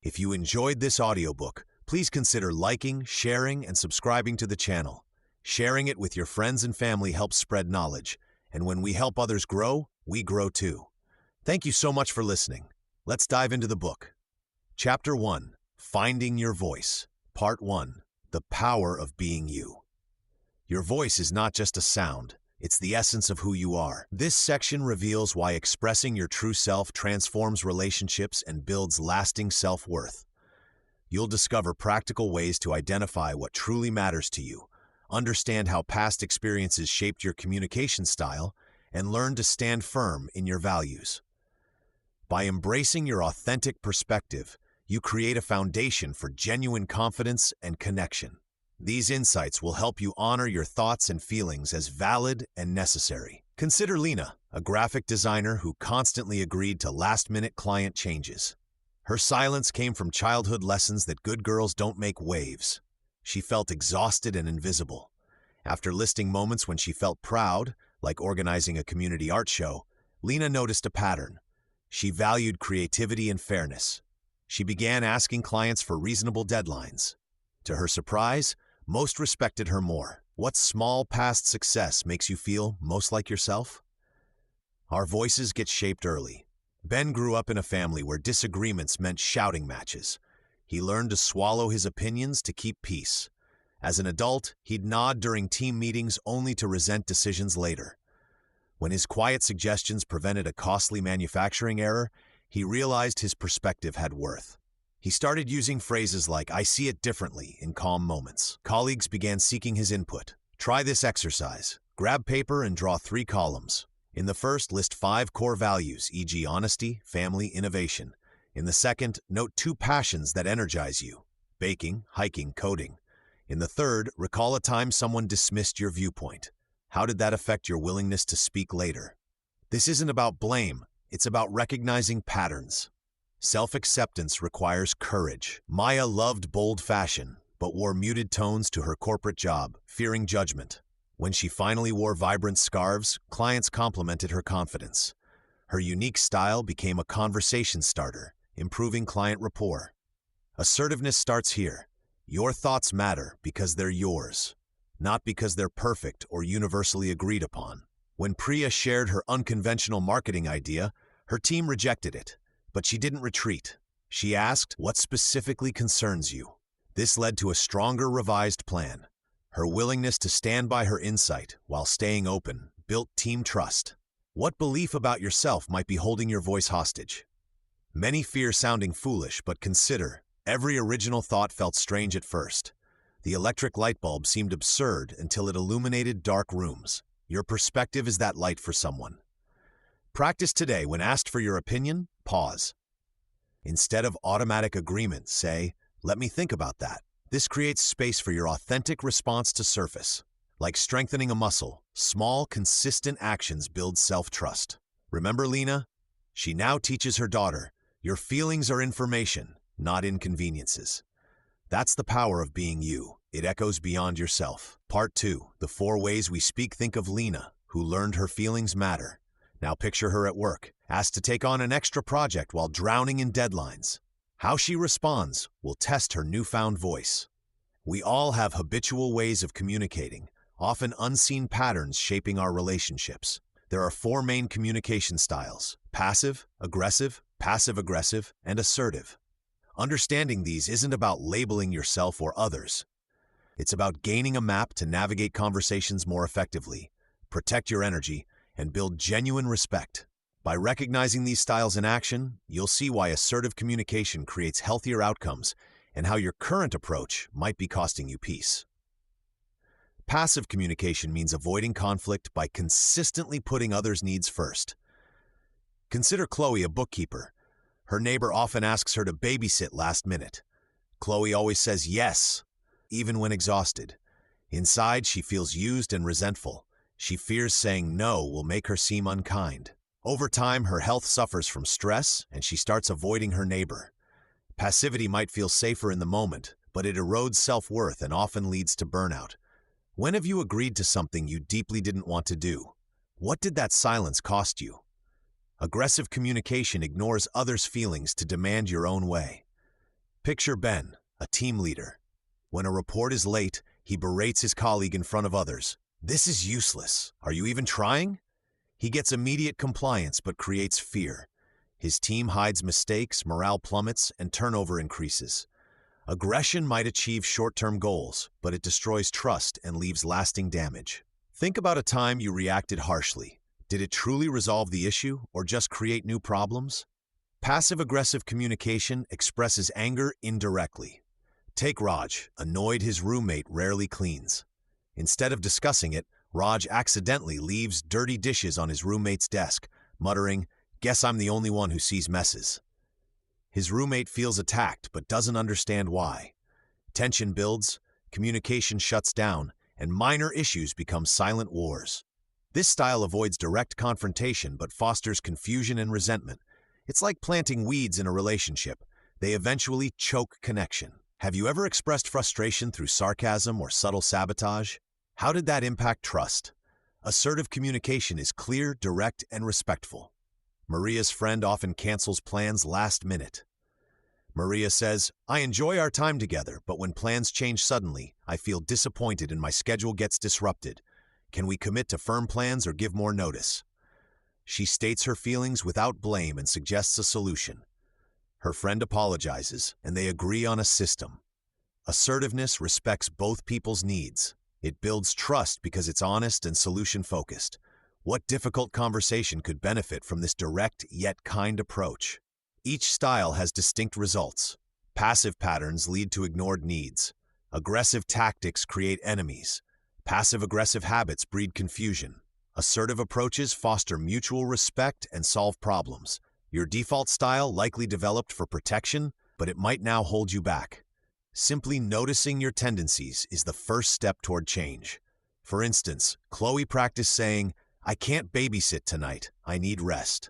If you enjoyed this audiobook, please consider liking, sharing, and subscribing to the channel. Sharing it with your friends and family helps spread knowledge, and when we help others grow, we grow too. Thank you so much for listening. Let's dive into the book. Chapter 1, Finding Your Voice. Part 1, The Power of Being You. Your voice is not just a sound, it's the essence of who you are. This section reveals why expressing your true self transforms relationships and builds lasting self-worth. You'll discover practical ways to identify what truly matters to you, understand how past experiences shaped your communication style, and learn to stand firm in your values. By embracing your authentic perspective, you create a foundation for genuine confidence and connection. These insights will help you honor your thoughts and feelings as valid and necessary. Consider Lena, a graphic designer who constantly agreed to last-minute client changes. Her silence came from childhood lessons that good girls don't make waves. She felt exhausted and invisible. After listing moments when she felt proud, like organizing a community art show, Lena noticed a pattern. She valued creativity and fairness. She began asking clients for reasonable deadlines. To her surprise, most respected her more. What small past success makes you feel most like yourself? Our voices get shaped early. Ben grew up in a family where disagreements meant shouting matches. He learned to swallow his opinions to keep peace. As an adult, he'd nod during team meetings only to resent decisions later. When his quiet suggestions prevented a costly manufacturing error, he realized his perspective had worth. He started using phrases like, "I see it differently," in calm moments. Colleagues began seeking his input. Try this exercise. Grab paper and draw 3 columns. In the first, list 5 core values, e.g. honesty, family, innovation. In the second, note 2 passions that energize you, baking, hiking, coding. In the third, recall a time someone dismissed your viewpoint. How did that affect your willingness to speak later? This isn't about blame, it's about recognizing patterns. Self-acceptance requires courage. Maya loved bold fashion, but wore muted tones to her corporate job, fearing judgment. When she finally wore vibrant scarves, clients complimented her confidence. Her unique style became a conversation starter, improving client rapport. Assertiveness starts here. Your thoughts matter because they're yours, not because they're perfect or universally agreed upon. When Priya shared her unconventional marketing idea, her team rejected it. But she didn't retreat. She asked, "What specifically concerns you?" This led to a stronger revised plan. Her willingness to stand by her insight while staying open built team trust. What belief about yourself might be holding your voice hostage? Many fear sounding foolish, but consider, every original thought felt strange at first. The electric light bulb seemed absurd until it illuminated dark rooms. Your perspective is that light for someone. Practice today. When asked for your opinion, pause. Instead of automatic agreement, say, "Let me think about that." This creates space for your authentic response to surface. Like strengthening a muscle, small, consistent actions build self-trust. Remember Lena? She now teaches her daughter, your feelings are information, not inconveniences. That's the power of being you. It echoes beyond yourself. Part 2, The 4 Ways We Speak. Think of Lena, who learned her feelings matter. Now picture her at work, asked to take on an extra project while drowning in deadlines. How she responds will test her newfound voice. We all have habitual ways of communicating, often unseen patterns shaping our relationships. There are 4 main communication styles: passive, passive-aggressive, and assertive. Understanding these isn't about labeling yourself or others. It's about gaining a map to navigate conversations more effectively, protect your energy, and build genuine respect. By recognizing these styles in action, you'll see why assertive communication creates healthier outcomes and how your current approach might be costing you peace. Passive communication means avoiding conflict by consistently putting others' needs first. Consider Chloe, a bookkeeper. Her neighbor often asks her to babysit last minute. Chloe always says yes, even when exhausted. Inside, she feels used and resentful. She fears saying no will make her seem unkind. Over time, her health suffers from stress, and she starts avoiding her neighbor. Passivity might feel safer in the moment, but it erodes self-worth and often leads to burnout. When have you agreed to something you deeply didn't want to do? What did that silence cost you? Aggressive communication ignores others' feelings to demand your own way. Picture Ben, a team leader. When a report is late, he berates his colleague in front of others. "This is useless. Are you even trying?" He gets immediate compliance but creates fear. His team hides mistakes, morale plummets, and turnover increases. Aggression might achieve short-term goals, but it destroys trust and leaves lasting damage. Think about a time you reacted harshly. Did it truly resolve the issue or just create new problems? Passive-aggressive communication expresses anger indirectly. Take Raj, annoyed his roommate rarely cleans. Instead of discussing it, Raj accidentally leaves dirty dishes on his roommate's desk, muttering, "Guess I'm the only one who sees messes." His roommate feels attacked but doesn't understand why. Tension builds, communication shuts down, and minor issues become silent wars. This style avoids direct confrontation but fosters confusion and resentment. It's like planting weeds in a relationship. They eventually choke connection. Have you ever expressed frustration through sarcasm or subtle sabotage? How did that impact trust? Assertive communication is clear, direct, and respectful. Maria's friend often cancels plans last minute. Maria says, "I enjoy our time together, but when plans change suddenly, I feel disappointed and my schedule gets disrupted. Can we commit to firm plans or give more notice?" She states her feelings without blame and suggests a solution. Her friend apologizes, and they agree on a system. Assertiveness respects both people's needs. It builds trust because it's honest and solution-focused. What difficult conversation could benefit from this direct yet kind approach? Each style has distinct results. Passive patterns lead to ignored needs. Aggressive tactics create enemies. Passive-aggressive habits breed confusion. Assertive approaches foster mutual respect and solve problems. Your default style likely developed for protection, but it might now hold you back. Simply noticing your tendencies is the first step toward change. For instance, Chloe practiced saying, "I can't babysit tonight. I need rest."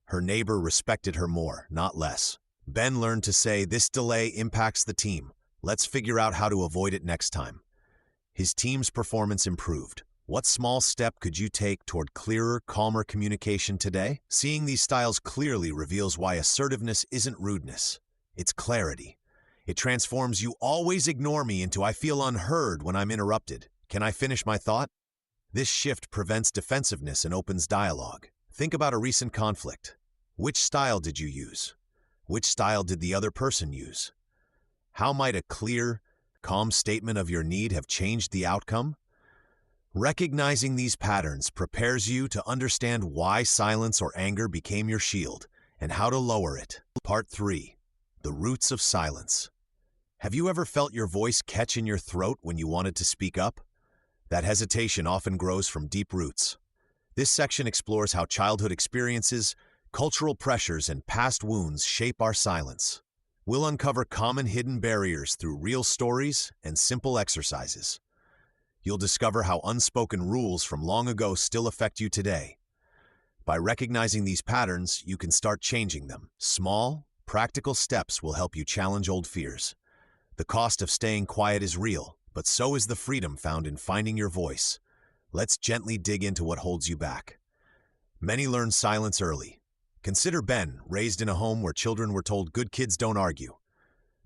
Her neighbor respected her more, not less. Ben learned to say, "This delay impacts the team. Let's figure out how to avoid it next time." His team's performance improved. What small step could you take toward clearer, calmer communication today? Seeing these styles clearly reveals why assertiveness isn't rudeness. It's clarity. It transforms "you always ignore me" into "I feel unheard when I'm interrupted. Can I finish my thought?" This shift prevents defensiveness and opens dialogue. Think about a recent conflict. Which style did you use? Which style did the other person use? How might a clear, calm statement of your need have changed the outcome? Recognizing these patterns prepares you to understand why silence or anger became your shield and how to lower it. Part 3. The Roots of Silence. Have you ever felt your voice catch in your throat when you wanted to speak up? That hesitation often grows from deep roots. This section explores how childhood experiences, cultural pressures, and past wounds shape our silence. We'll uncover common hidden barriers through real stories and simple exercises. You'll discover how unspoken rules from long ago still affect you today. By recognizing these patterns, you can start changing them. Small, practical steps will help you challenge old fears. The cost of staying quiet is real, but so is the freedom found in finding your voice. Let's gently dig into what holds you back. Many learn silence early. Consider Ben, raised in a home where children were told good kids don't argue.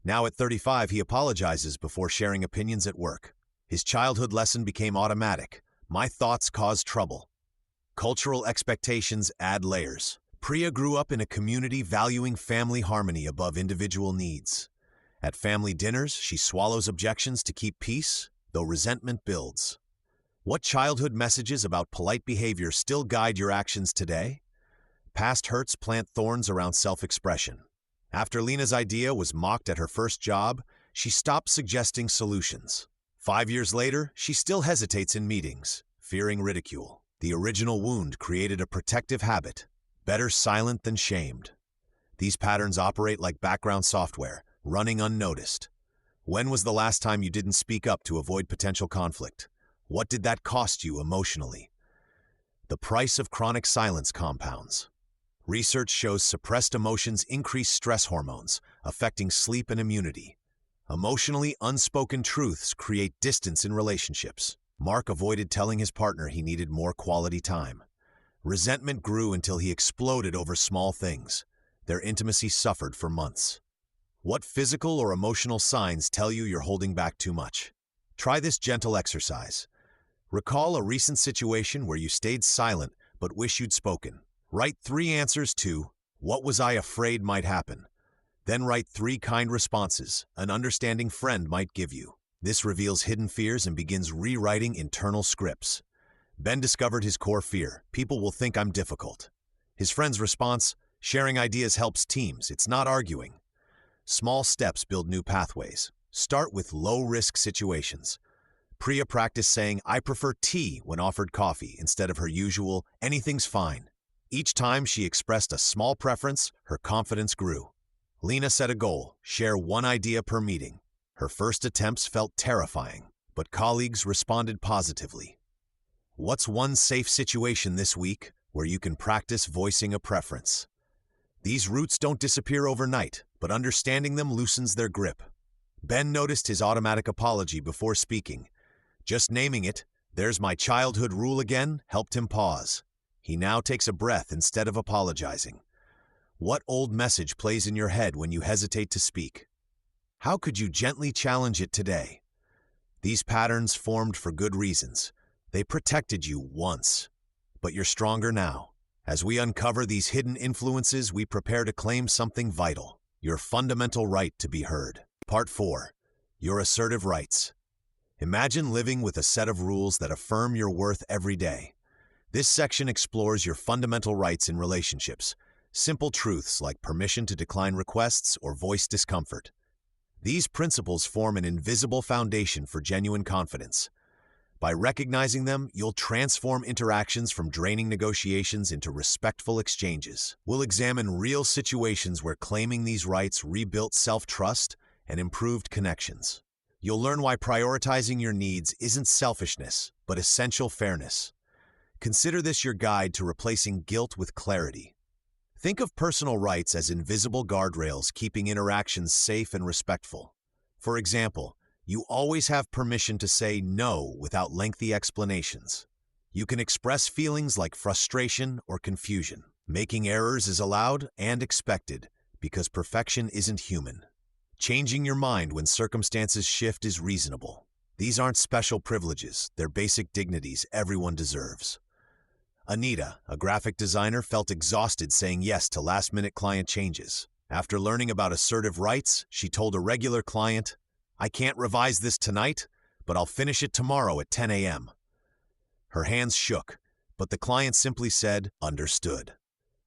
Now at 35, he apologizes before sharing opinions at work. His childhood lesson became automatic. My thoughts cause trouble. Cultural expectations add layers. Priya grew up in a community valuing family harmony above individual needs. At family dinners, she swallows objections to keep peace, though resentment builds. What childhood messages about polite behavior still guide your actions today? Past hurts plant thorns around self-expression. After Lena's idea was mocked at her first job, she stopped suggesting solutions. 5 years later, she still hesitates in meetings, fearing ridicule. The original wound created a protective habit, better silent than shamed. These patterns operate like background software, running unnoticed. When was the last time you didn't speak up to avoid potential conflict? What did that cost you emotionally? The price of chronic silence compounds. Research shows suppressed emotions increase stress hormones, affecting sleep and immunity. Emotionally unspoken truths create distance in relationships. Mark avoided telling his partner he needed more quality time. Resentment grew until he exploded over small things. Their intimacy suffered for months. What physical or emotional signs tell you you're holding back too much? Try this gentle exercise. Recall a recent situation where you stayed silent but wish you'd spoken. Write 3 answers to, "What was I afraid might happen?" Then write 3 kind responses an understanding friend might give you. This reveals hidden fears and begins rewriting internal scripts. Ben discovered his core fear: people will think I'm difficult. His friend's response: sharing ideas helps teams, it's not arguing. Small steps build new pathways. Start with low-risk situations. Priya practiced saying, "I prefer tea" when offered coffee, instead of her usual, "anything's fine." Each time she expressed a small preference, her confidence grew. Lena set a goal: share 1 idea per meeting. Her first attempts felt terrifying, but colleagues responded positively. What's one safe situation this week where you can practice voicing a preference? These roots don't disappear overnight, but understanding them loosens their grip. Ben noticed his automatic apology before speaking. Just naming it, "There's my childhood rule again," helped him pause. He now takes a breath instead of apologizing. What old message plays in your head when you hesitate to speak? How could you gently challenge it today? These patterns formed for good reasons. They protected you once, but you're stronger now. As we uncover these hidden influences, we prepare to claim something vital: your fundamental right to be heard. Part 4. Your assertive rights. Imagine living with a set of rules that affirm your worth every day. This section explores your fundamental rights in relationships, simple truths like permission to decline requests or voice discomfort. These principles form an invisible foundation for genuine confidence. By recognizing them, you'll transform interactions from draining negotiations into respectful exchanges. We'll examine real situations where claiming these rights rebuilt self-trust and improved connections. You'll learn why prioritizing your needs isn't selfishness, but essential fairness. Consider this your guide to replacing guilt with clarity. Think of personal rights as invisible guardrails keeping interactions safe and respectful. For example, you always have permission to say no without lengthy explanations. You can express feelings like frustration or confusion. Making errors is allowed and expected because perfection isn't human. Changing your mind when circumstances shift is reasonable. These aren't special privileges, they're basic dignities everyone deserves. Anita, a graphic designer, felt exhausted saying yes to last-minute client changes. After learning about assertive rights, she told a regular client, "I can't revise this tonight, but I'll finish it tomorrow at 10 a.m. Her hands shook, but the client simply said, "Understood."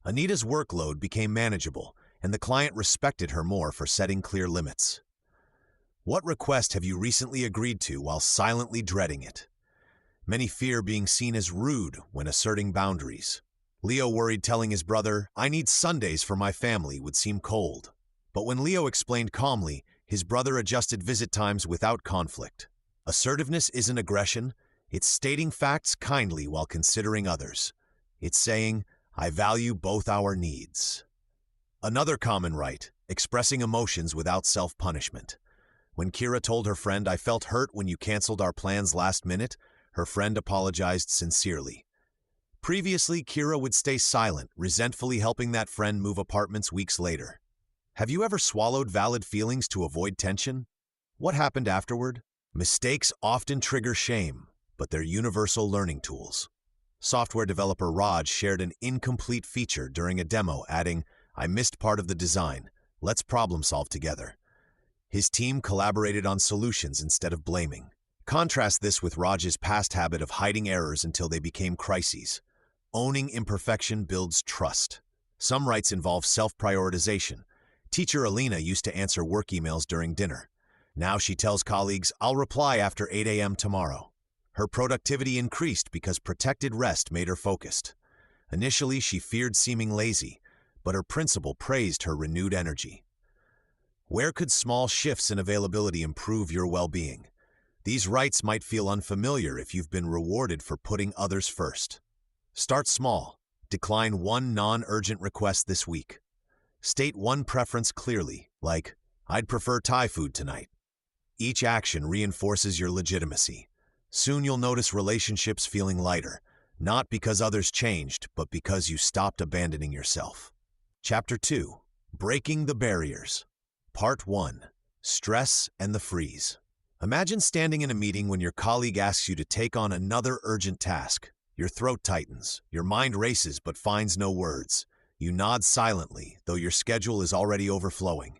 Anita's workload became manageable, and the client respected her more for setting clear limits. What request have you recently agreed to while silently dreading it? Many fear being seen as rude when asserting boundaries. Leo worried telling his brother, "I need Sundays for my family," would seem cold. But when Leo explained calmly, his brother adjusted visit times without conflict. Assertiveness isn't aggression, it's stating facts kindly while considering others. It's saying, "I value both our needs." Another common right, expressing emotions without self-punishment. When Kira told her friend, "I felt hurt when you canceled our plans last minute," her friend apologized sincerely. Previously, Kira would stay silent, resentfully helping that friend move apartments weeks later. Have you ever swallowed valid feelings to avoid tension? What happened afterward? Mistakes often trigger shame, but they're universal learning tools. Software developer Raj shared an incomplete feature during a demo, adding, "I missed part of the design. Let's problem solve together." His team collaborated on solutions instead of blaming. Contrast this with Raj's past habit of hiding errors until they became crises. Owning imperfection builds trust. Some rights involve self-prioritization. Teacher Alina used to answer work emails during dinner. Now she tells colleagues, "I'll reply after 8 a.m. tomorrow." Her productivity increased because protected rest made her focused. Initially, she feared seeming lazy, but her principal praised her renewed energy. Where could small shifts in availability improve your well-being? These rights might feel unfamiliar if you've been rewarded for putting others first. Start small. Decline 1 non-urgent request this week. State one preference clearly, like, "I'd prefer Thai food tonight." Each action reinforces your legitimacy. Soon you'll notice relationships feeling lighter, not because others changed, but because you stopped abandoning yourself. Chapter 2. Breaking the Barriers. Part 1. Stress and the Freeze. Imagine standing in a meeting when your colleague asks you to take on another urgent task. Your throat tightens, your mind races but finds no words. You nod silently, though your schedule is already overflowing.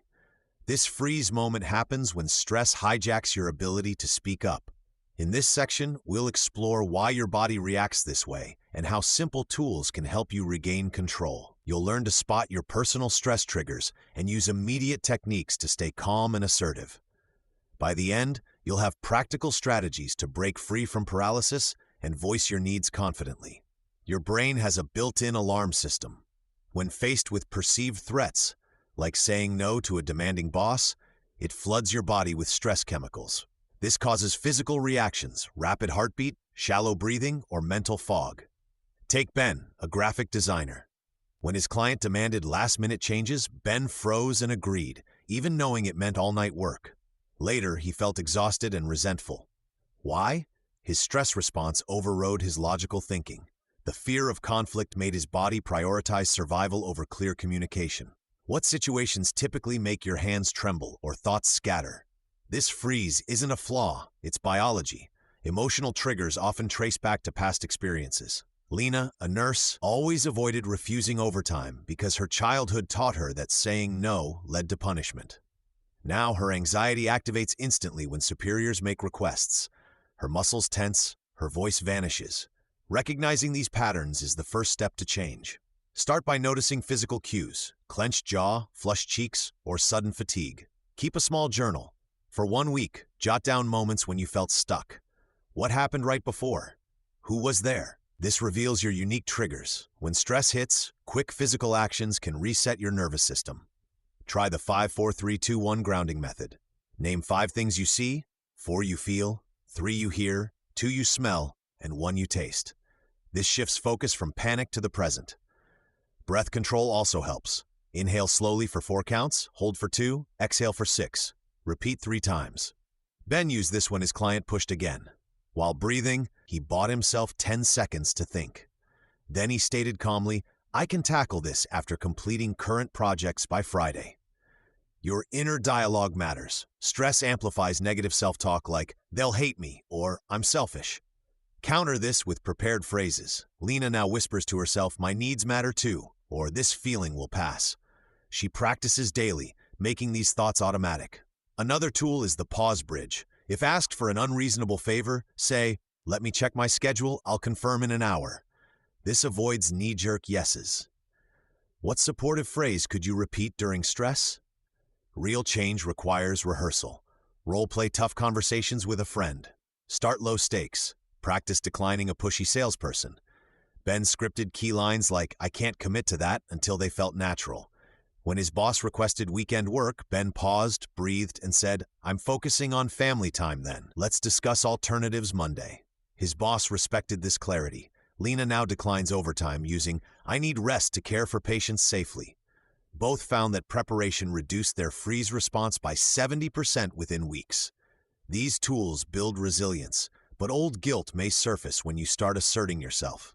This freeze moment happens when stress hijacks your ability to speak up. In this section, we'll explore why your body reacts this way and how simple tools can help you regain control. You'll learn to spot your personal stress triggers and use immediate techniques to stay calm and assertive. By the end, you'll have practical strategies to break free from paralysis and voice your needs confidently. Your brain has a built-in alarm system. When faced with perceived threats, like saying no to a demanding boss, it floods your body with stress chemicals. This causes physical reactions, rapid heartbeat, shallow breathing, or mental fog. Take Ben, a graphic designer. When his client demanded last-minute changes, Ben froze and agreed, even knowing it meant all-night work. Later, he felt exhausted and resentful. Why? His stress response overrode his logical thinking. The fear of conflict made his body prioritize survival over clear communication. What situations typically make your hands tremble or thoughts scatter? This freeze isn't a flaw, it's biology. Emotional triggers often trace back to past experiences. Lena, a nurse, always avoided refusing overtime because her childhood taught her that saying no led to punishment. Now her anxiety activates instantly when superiors make requests. Her muscles tense, her voice vanishes. Recognizing these patterns is the first step to change. Start by noticing physical cues: clenched jaw, flushed cheeks, or sudden fatigue. Keep a small journal. For 1 week, jot down moments when you felt stuck. What happened right before? Who was there? This reveals your unique triggers. When stress hits, quick physical actions can reset your nervous system. Try the 5-4-3-2-1 grounding method. Name 5 things you see, 4 you feel, 3 you hear, 2 you smell, and 1 you taste. This shifts focus from panic to the present. Breath control also helps. Inhale slowly for 4 counts, hold for 2, exhale for 6. Repeat 3 times. Ben used this when his client pushed again. While breathing, he bought himself 10 seconds to think. Then he stated calmly, "I can tackle this after completing current projects by Friday." Your inner dialogue matters. Stress amplifies negative self-talk like, "They'll hate me," or "I'm selfish." Counter this with prepared phrases. Lena now whispers to herself, "My needs matter too," or "This feeling will pass." She practices daily, making these thoughts automatic. Another tool is the pause bridge. If asked for an unreasonable favor, say, "Let me check my schedule, I'll confirm in an hour." This avoids knee-jerk yeses. What supportive phrase could you repeat during stress? Real change requires rehearsal. Role-play tough conversations with a friend. Start low stakes. Practice declining a pushy salesperson. Ben scripted key lines like, "I can't commit to that," until they felt natural. When his boss requested weekend work, Ben paused, breathed, and said, "I'm focusing on family time then. Let's discuss alternatives Monday." His boss respected this clarity. Lena now declines overtime using, "I need rest to care for patients safely." Both found that preparation reduced their freeze response by 70% within weeks. These tools build resilience, but old guilt may surface when you start asserting yourself.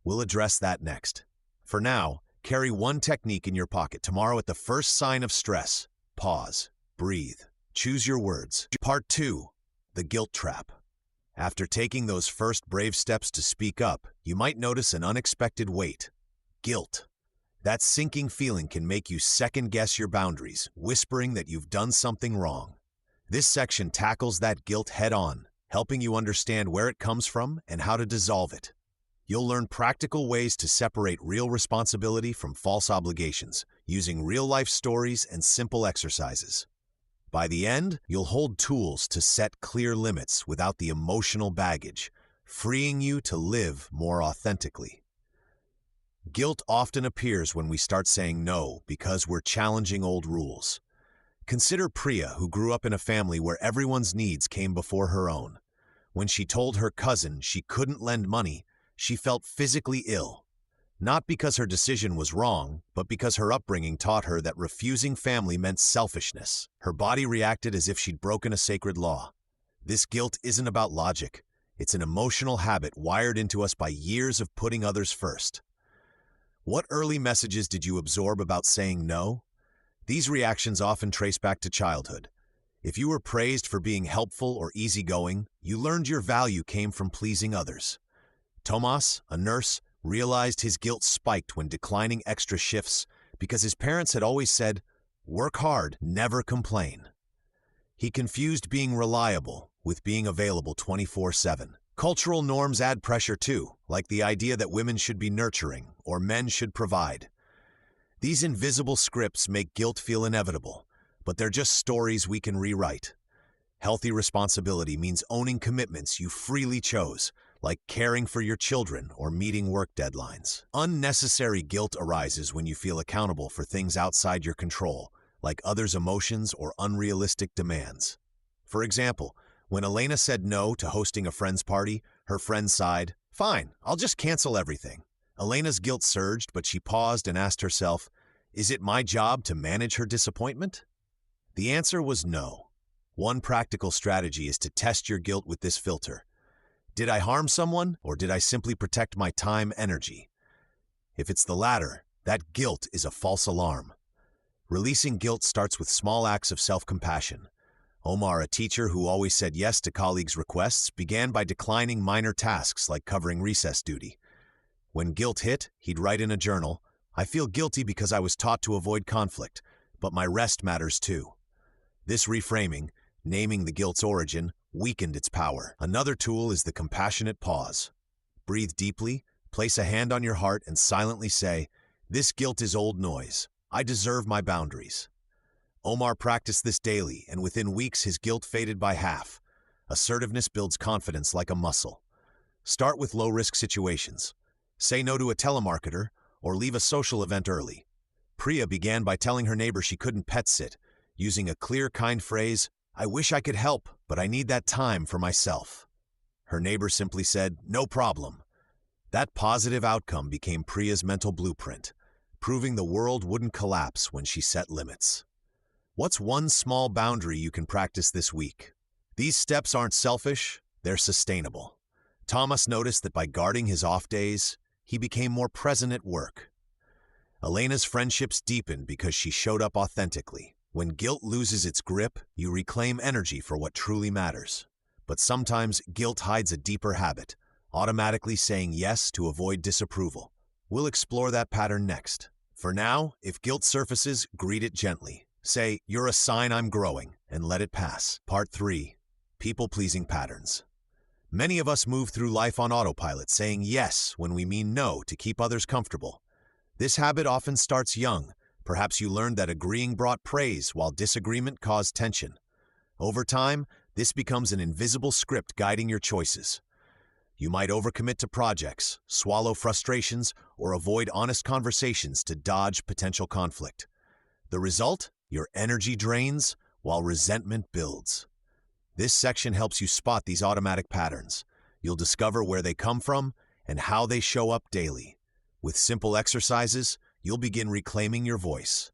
We'll address that next. For now, carry one technique in your pocket. Tomorrow, at the first sign of stress, pause, breathe, choose your words. Part 2. The Guilt Trap. After taking those first brave steps to speak up, you might notice an unexpected weight: guilt. That sinking feeling can make you second-guess your boundaries, whispering that you've done something wrong. This section tackles that guilt head-on, helping you understand where it comes from and how to dissolve it. You'll learn practical ways to separate real responsibility from false obligations, using real-life stories and simple exercises. By the end, you'll hold tools to set clear limits without the emotional baggage, freeing you to live more authentically. Guilt often appears when we start saying no because we're challenging old rules. Consider Priya, who grew up in a family where everyone's needs came before her own. When she told her cousin she couldn't lend money, she felt physically ill. Not because her decision was wrong, but because her upbringing taught her that refusing family meant selfishness. Her body reacted as if she'd broken a sacred law. This guilt isn't about logic. It's an emotional habit wired into us by years of putting others first. What early messages did you absorb about saying no? These reactions often trace back to childhood. If you were praised for being helpful or easygoing, you learned your value came from pleasing others. Tomas, a nurse, realized his guilt spiked when declining extra shifts because his parents had always said, "Work hard, never complain." He confused being reliable with being available 24/7. Cultural norms add pressure too, like the idea that women should be nurturing or men should provide. These invisible scripts make guilt feel inevitable, but they're just stories we can rewrite. Healthy responsibility means owning commitments you freely chose, like caring for your children or meeting work deadlines. Unnecessary guilt arises when you feel accountable for things outside your control, like others' emotions or unrealistic demands. For example, when Elena said no to hosting a friend's party, her friend sighed, "Fine, I'll just cancel everything." Elena's guilt surged, but she paused and asked herself, "Is it my job to manage her disappointment?" The answer was no. One practical strategy is to test your guilt with this filter. Did I harm someone, or did I simply protect my time-energy? If it's the latter, that guilt is a false alarm. Releasing guilt starts with small acts of self-compassion. Omar, a teacher who always said yes to colleagues' requests, began by declining minor tasks like covering recess duty. When guilt hit, he'd write in a journal, "I feel guilty because I was taught to avoid conflict, but my rest matters too." This reframing, naming the guilt's origin, weakened its power. Another tool is the compassionate pause. Breathe deeply, place a hand on your heart, and silently say, "This guilt is old noise. I deserve my boundaries." Omar practiced this daily, and within weeks his guilt faded by half. Assertiveness builds confidence like a muscle. Start with low-risk situations. Say no to a telemarketer, or leave a social event early. Priya began by telling her neighbor she couldn't pet sit, using a clear, kind phrase, "I wish I could help, but I need that time for myself." Her neighbor simply said, "No problem." That positive outcome became Priya's mental blueprint, proving the world wouldn't collapse when she set limits. What's one small boundary you can practice this week? These steps aren't selfish, they're sustainable. Thomas noticed that by guarding his off days, he became more present at work. Elena's friendships deepened because she showed up authentically. When guilt loses its grip, you reclaim energy for what truly matters. But sometimes guilt hides a deeper habit, automatically saying yes to avoid disapproval. We'll explore that pattern next. For now, if guilt surfaces, greet it gently. Say, "You're a sign I'm growing," and let it pass. Part 3. People-pleasing patterns. Many of us move through life on autopilot, saying yes when we mean no to keep others comfortable. This habit often starts young. Perhaps you learned that agreeing brought praise while disagreement caused tension. Over time, this becomes an invisible script guiding your choices. You might overcommit to projects, swallow frustrations, or avoid honest conversations to dodge potential conflict. The result? Your energy drains while resentment builds. This section helps you spot these automatic patterns. You'll discover where they come from and how they show up daily. With simple exercises, you'll begin reclaiming your voice.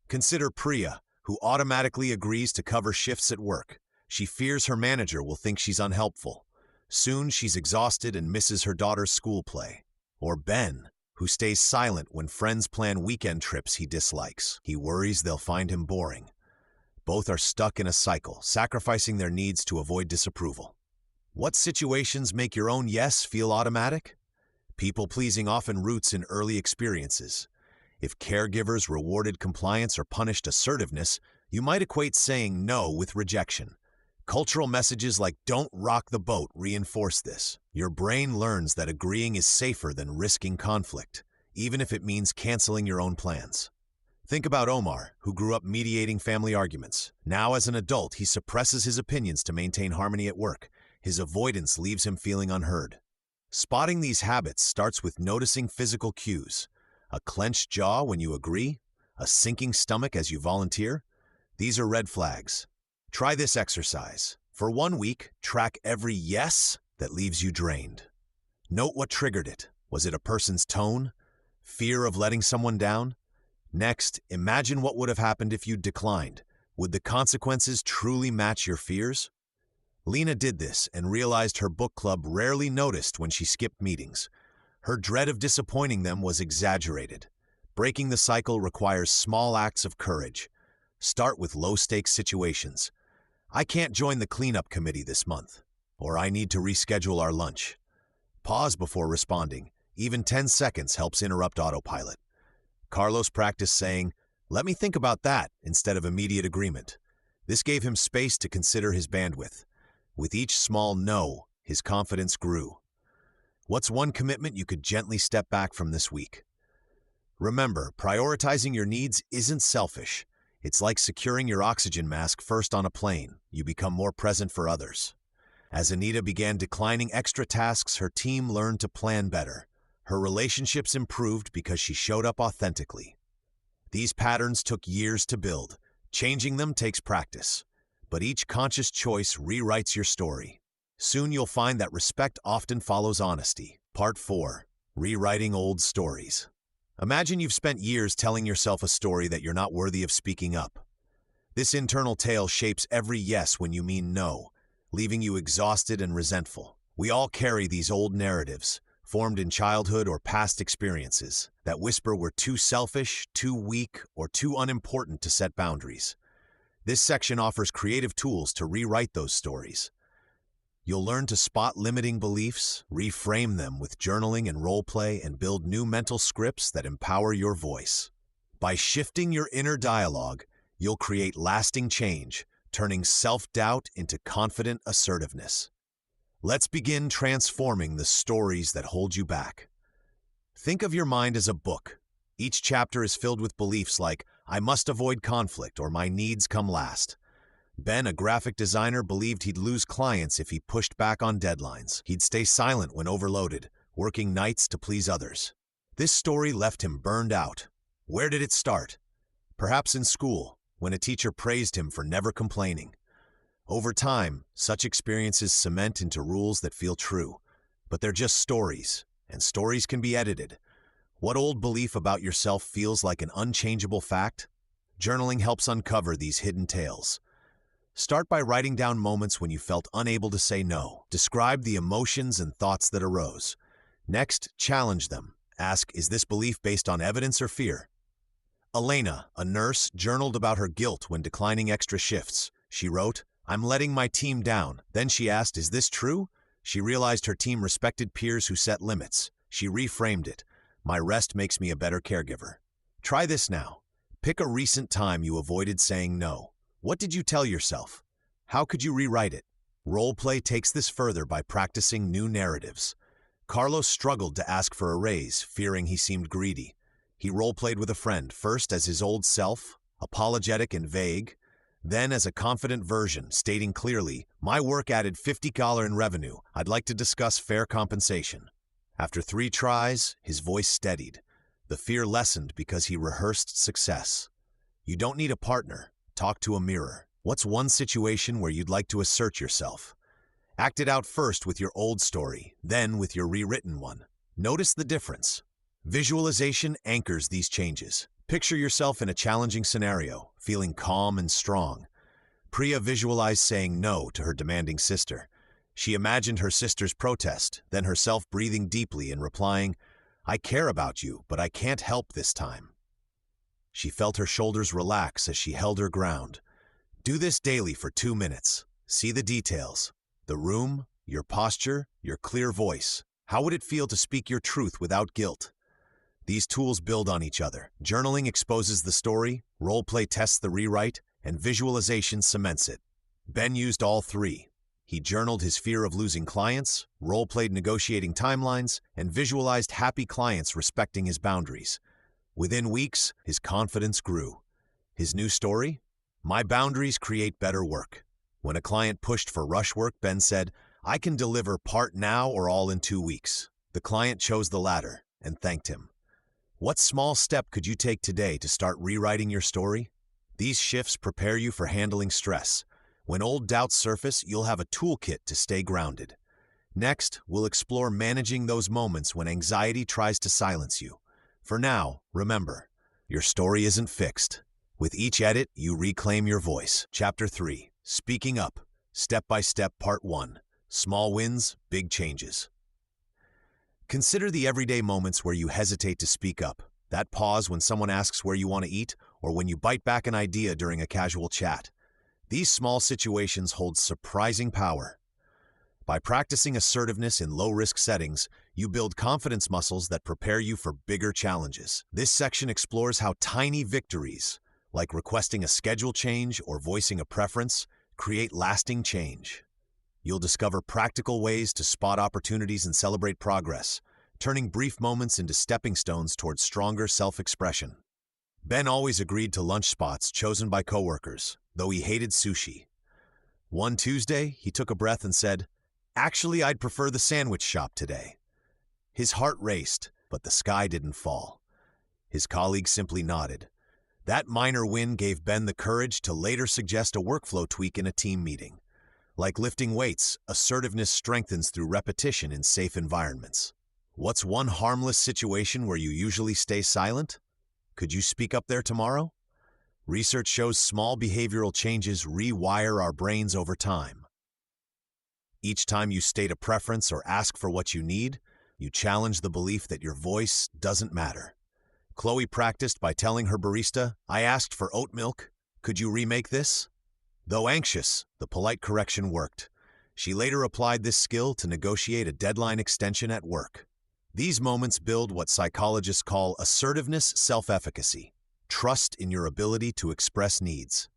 Consider Priya, who automatically agrees to cover shifts at work. She fears her manager will think she's unhelpful. Soon she's exhausted and misses her daughter's school play. Or Ben, who stays silent when friends plan weekend trips he dislikes. He worries they'll find him boring. Both are stuck in a cycle, sacrificing their needs to avoid disapproval. What situations make your own yes feel automatic? People-pleasing often roots in early experiences. If caregivers rewarded compliance or punished assertiveness, you might equate saying no with rejection. Cultural messages like "don't rock the boat" reinforce this. Your brain learns that agreeing is safer than risking conflict, even if it means canceling your own plans. Think about Omar, who grew up mediating family arguments. Now, as an adult, he suppresses his opinions to maintain harmony at work. His avoidance leaves him feeling unheard. Spotting these habits starts with noticing physical cues. A clenched jaw when you agree, a sinking stomach as you volunteer. These are red flags. Try this exercise. For 1 week, track every yes that leaves you drained. Note what triggered it. Was it a person's tone? Fear of letting someone down? Next, imagine what would have happened if you declined. Would the consequences truly match your fears? Lena did this and realized her book club rarely noticed when she skipped meetings. Her dread of disappointing them was exaggerated. Breaking the cycle requires small acts of courage. Start with low-stakes situations. I can't join the cleanup committee this month, or I need to reschedule our lunch. Pause before responding. Even 10 seconds helps interrupt autopilot. Carlos practiced saying, "Let me think about that," instead of immediate agreement. This gave him space to consider his bandwidth. With each small no, his confidence grew. What's one commitment you could gently step back from this week? Remember, prioritizing your needs isn't selfish. It's like securing your oxygen mask first on a plane. You become more present for others. As Anita began declining extra tasks, her team learned to plan better. Her relationships improved because she showed up authentically. These patterns took years to build. Changing them takes practice. But each conscious choice rewrites your story. Soon you'll find that respect often follows honesty. Part 4. Rewriting Old Stories. Imagine you've spent years telling yourself a story that you're not worthy of speaking up. This internal tale shapes every yes when you mean no, leaving you exhausted and resentful. We all carry these old narratives, formed in childhood or past experiences, that whisper we're too selfish, too weak, or too unimportant to set boundaries. This section offers creative tools to rewrite those stories. You'll learn to spot limiting beliefs, reframe them with journaling and roleplay, and build new mental scripts that empower your voice. By shifting your inner dialogue, you'll create lasting change, turning self-doubt into confident assertiveness. Let's begin transforming the stories that hold you back. Think of your mind as a book. Each chapter is filled with beliefs like, "I must avoid conflict," or "my needs come last." Ben, a graphic designer, believed he'd lose clients if he pushed back on deadlines. He'd stay silent when overloaded, working nights to please others. This story left him burned out. Where did it start? Perhaps in school, when a teacher praised him for never complaining. Over time, such experiences cement into rules that feel true. But they're just stories, and stories can be edited. What old belief about yourself feels like an unchangeable fact? Journaling helps uncover these hidden tales. Start by writing down moments when you felt unable to say no. Describe the emotions and thoughts that arose. Next, challenge them. Ask, is this belief based on evidence or fear? Elena, a nurse, journaled about her guilt when declining extra shifts. She wrote, "I'm letting my team down." Then she asked, is this true? She realized her team respected peers who set limits. She reframed it. My rest makes me a better caregiver. Try this now. Pick a recent time you avoided saying no. What did you tell yourself? How could you rewrite it? Roleplay takes this further by practicing new narratives. Carlos struggled to ask for a raise, fearing he seemed greedy. He roleplayed with a friend, first as his old self, apologetic and vague, then as a confident version, stating clearly, "My work added $50 in revenue. I'd like to discuss fair compensation." After 3 tries, his voice steadied. The fear lessened because he rehearsed success. You don't need a partner. Talk to a mirror. What's one situation where you'd like to assert yourself? Act it out first with your old story, then with your rewritten one. Notice the difference. Visualization anchors these changes. Picture yourself in a challenging scenario, feeling calm and strong. Priya visualized saying no to her demanding sister. She imagined her sister's protest, then herself breathing deeply and replying, "I care about you, but I can't help this time." She felt her shoulders relax as she held her ground. Do this daily for 2 minutes. See the details. The room, your posture, your clear voice. How would it feel to speak your truth without guilt? These tools build on each other. Journaling exposes the story, roleplay tests the rewrite, and visualization cements it. Ben used all 3. He journaled his fear of losing clients, role-played negotiating timelines, and visualized happy clients respecting his boundaries. Within weeks, his confidence grew. His new story? My boundaries create better work. When a client pushed for rush work, Ben said, "I can deliver part now or all in 2 weeks." The client chose the latter and thanked him. What small step could you take today to start rewriting your story? These shifts prepare you for handling stress. When old doubts surface, you'll have a toolkit to stay grounded. Next, we'll explore managing those moments when anxiety tries to silence you. For now, remember, your story isn't fixed. With each edit, you reclaim your voice. Chapter 3, Speaking Up, Step by Step, Part 1, Small Wins, Big Changes. Consider the everyday moments where you hesitate to speak up. That pause when someone asks where you want to eat, or when you bite back an idea during a casual chat. These small situations hold surprising power. By practicing assertiveness in low-risk settings, you build confidence muscles that prepare you for bigger challenges. This section explores how tiny victories, like requesting a schedule change or voicing a preference, create lasting change. You'll discover practical ways to spot opportunities and celebrate progress, turning brief moments into stepping stones towards stronger self-expression. Ben always agreed to lunch spots chosen by coworkers, though he hated sushi. One Tuesday, he took a breath and said, "Actually, I'd prefer the sandwich shop today." His heart raced, but the sky didn't fall. His colleague simply nodded. That minor win gave Ben the courage to later suggest a workflow tweak in a team meeting. Like lifting weights, assertiveness strengthens through repetition in safe environments. What's one harmless situation where you usually stay silent? Could you speak up there tomorrow? Research shows small behavioral changes rewire our brains over time. Each time you state a preference or ask for what you need, you challenge the belief that your voice doesn't matter. Chloe practiced by telling her barista, "I asked for oat milk. Could you remake this?" Though anxious, the polite correction worked. She later applied this skill to negotiate a deadline extension at work. These moments build what psychologists call assertiveness self-efficacy, trust in your ability to express needs.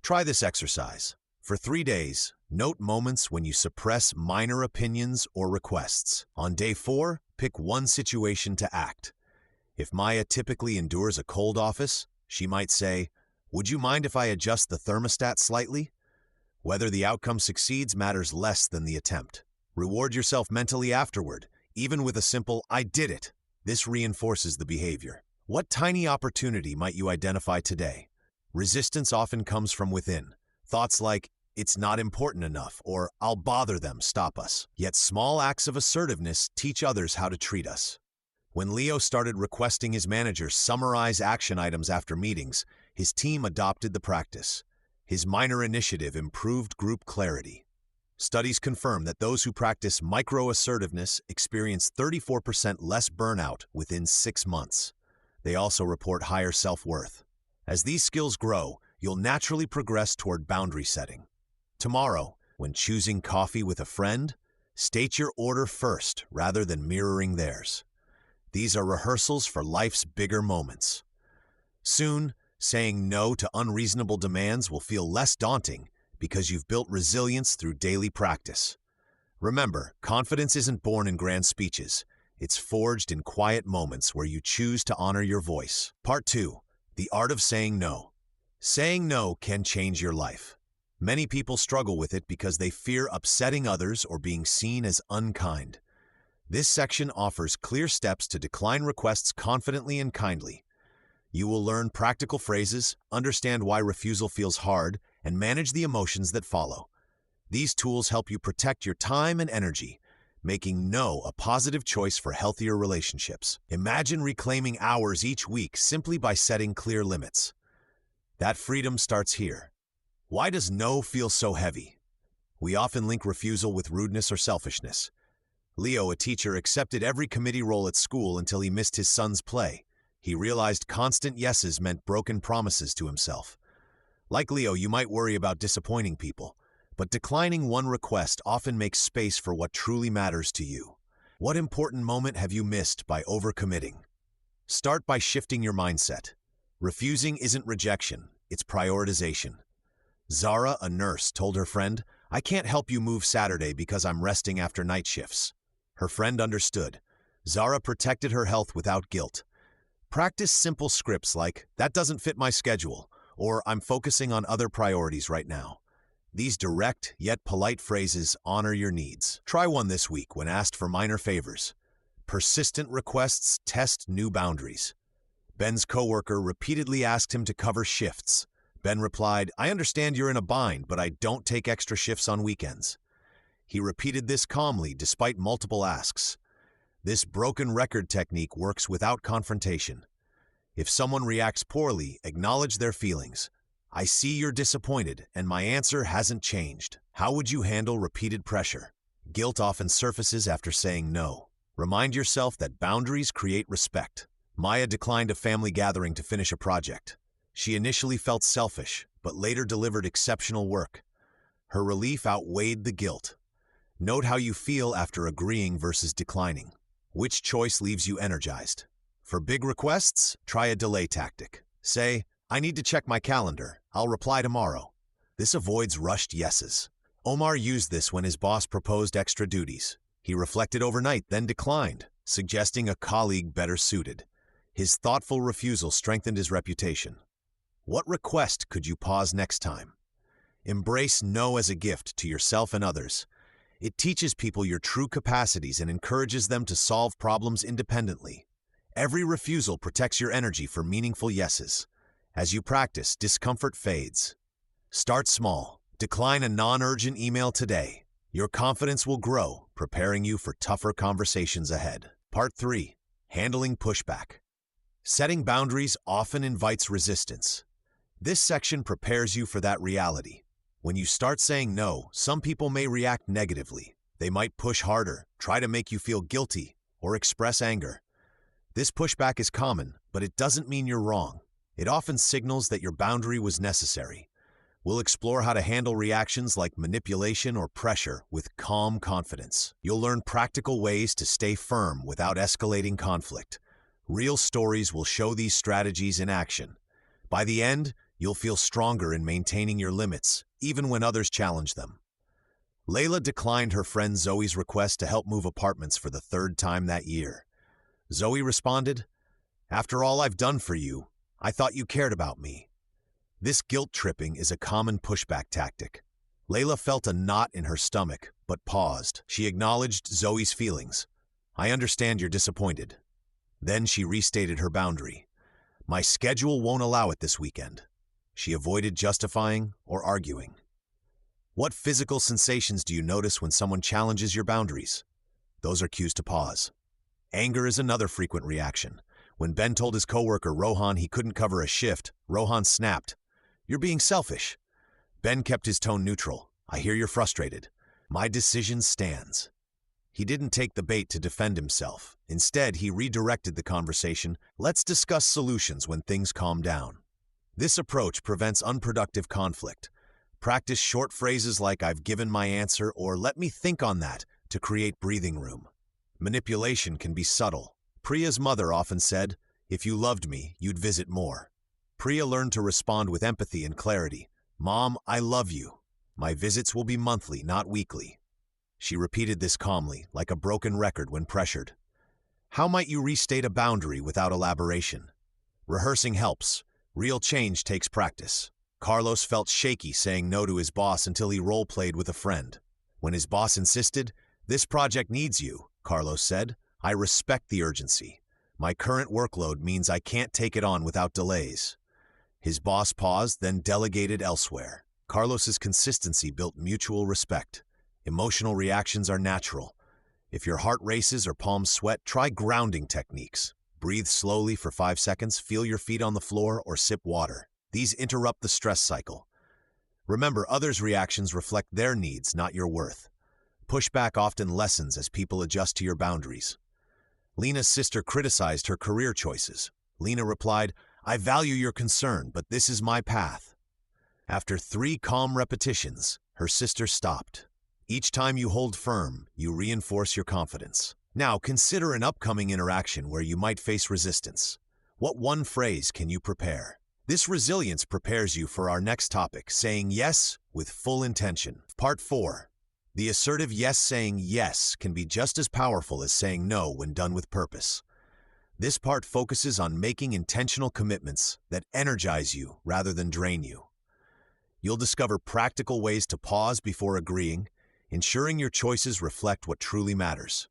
Try this exercise. For 3 days, note moments when you suppress minor opinions or requests. On day 4, pick one situation to act. If Maya typically endures a cold office, she might say, "Would you mind if I adjust the thermostat slightly?" Whether the outcome succeeds matters less than the attempt. Reward yourself mentally afterward, even with a simple, "I did it." This reinforces the behavior. What tiny opportunity might you identify today? Resistance often comes from within. Thoughts like, "It's not important enough," or "I'll bother them," stop us. Yet small acts of assertiveness teach others how to treat us. When Leo started requesting his manager summarize action items after meetings, his team adopted the practice. His minor initiative improved group clarity. Studies confirm that those who practice micro-assertiveness experience 34% less burnout within 6 months. They also report higher self-worth. As these skills grow, you'll naturally progress toward boundary setting. Tomorrow, when choosing coffee with a friend, state your order first rather than mirroring theirs. These are rehearsals for life's bigger moments. Soon, saying no to unreasonable demands will feel less daunting because you've built resilience through daily practice. Remember, confidence isn't born in grand speeches. It's forged in quiet moments where you choose to honor your voice. Part 2. The Art of Saying No. Saying no can change your life. Many people struggle with it because they fear upsetting others or being seen as unkind. This section offers clear steps to decline requests confidently and kindly. You will learn practical phrases, understand why refusal feels hard, and manage the emotions that follow. These tools help you protect your time and energy, making no a positive choice for healthier relationships. Imagine reclaiming hours each week simply by setting clear limits. That freedom starts here. Why does no feel so heavy? We often link refusal with rudeness or selfishness. Leo, a teacher, accepted every committee role at school until he missed his son's play. He realized constant yeses meant broken promises to himself. Like Leo, you might worry about disappointing people, but declining one request often makes space for what truly matters to you. What important moment have you missed by overcommitting? Start by shifting your mindset. Refusing isn't rejection, it's prioritization. Zara, a nurse, told her friend, "I can't help you move Saturday because I'm resting after night shifts." Her friend understood. Zara protected her health without guilt. Practice simple scripts like, "That doesn't fit my schedule," or "I'm focusing on other priorities right now." These direct yet polite phrases honor your needs. Try one this week when asked for minor favors. Persistent requests test new boundaries. Ben's coworker repeatedly asked him to cover shifts. Ben replied, "I understand you're in a bind, but I don't take extra shifts on weekends." He repeated this calmly despite multiple asks. This broken record technique works without confrontation. If someone reacts poorly, acknowledge their feelings. "I see you're disappointed, and my answer hasn't changed." How would you handle repeated pressure? Guilt often surfaces after saying no. Remind yourself that boundaries create respect. Maya declined a family gathering to finish a project. She initially felt selfish, but later delivered exceptional work. Her relief outweighed the guilt. Note how you feel after agreeing versus declining. Which choice leaves you energized? For big requests, try a delay tactic. Say, I need to check my calendar. I'll reply tomorrow. This avoids rushed yeses. Omar used this when his boss proposed extra duties. He reflected overnight, then declined, suggesting a colleague better suited. His thoughtful refusal strengthened his reputation. What request could you pause next time? Embrace no as a gift to yourself and others. It teaches people your true capacities and encourages them to solve problems independently. Every refusal protects your energy for meaningful yeses. As you practice, discomfort fades. Start small. Decline a non-urgent email today. Your confidence will grow, preparing you for tougher conversations ahead. Part 3. Handling pushback. Setting boundaries often invites resistance. This section prepares you for that reality. When you start saying no, some people may react negatively. They might push harder, try to make you feel guilty, or express anger. This pushback is common, but it doesn't mean you're wrong. It often signals that your boundary was necessary. We'll explore how to handle reactions like manipulation or pressure with calm confidence. You'll learn practical ways to stay firm without escalating conflict. Real stories will show these strategies in action. By the end, you'll feel stronger in maintaining your limits, even when others challenge them. Layla declined her friend Zoe's request to help move apartments for the 3rd time that year. Zoe responded, "After all I've done for you, I thought you cared about me." This guilt-tripping is a common pushback tactic. Layla felt a knot in her stomach, but paused. She acknowledged Zoe's feelings. "I understand you're disappointed." Then she restated her boundary. "My schedule won't allow it this weekend." She avoided justifying or arguing. What physical sensations do you notice when someone challenges your boundaries? Those are cues to pause. Anger is another frequent reaction. When Ben told his coworker Rohan he couldn't cover a shift, Rohan snapped, "You're being selfish." Ben kept his tone neutral. "I hear you're frustrated. My decision stands." He didn't take the bait to defend himself. Instead, he redirected the conversation. "Let's discuss solutions when things calm down." This approach prevents unproductive conflict. Practice short phrases like "I've given my answer" or "let me think on that" to create breathing room. Manipulation can be subtle. Priya's mother often said, "If you loved me, you'd visit more." Priya learned to respond with empathy and clarity. "Mom, I love you. My visits will be monthly, not weekly." She repeated this calmly, like a broken record when pressured. How might you restate a boundary without elaboration? Rehearsing helps. Real change takes practice. Carlos felt shaky saying no to his boss until he role-played with a friend. When his boss insisted, "This project needs you," Carlos said, "I respect the urgency. My current workload means I can't take it on without delays." His boss paused, then delegated elsewhere. Carlos's consistency built mutual respect. Emotional reactions are natural. If your heart races or palms sweat, try grounding techniques. Breathe slowly for 5 seconds, feel your feet on the floor, or sip water. These interrupt the stress cycle. Remember, others' reactions reflect their needs, not your worth. Pushback often lessens as people adjust to your boundaries. Lena's sister criticized her career choices. Lena replied, "I value your concern, but this is my path." After 3 calm repetitions, her sister stopped. Each time you hold firm, you reinforce your confidence. Now consider an upcoming interaction where you might face resistance. What one phrase can you prepare? This resilience prepares you for our next topic, saying yes with full intention. Part 4. The assertive yes. Saying yes can be just as powerful as saying no when done with purpose. This part focuses on making intentional commitments that energize you rather than drain you. You'll discover practical ways to pause before agreeing, ensuring your choices reflect what truly matters.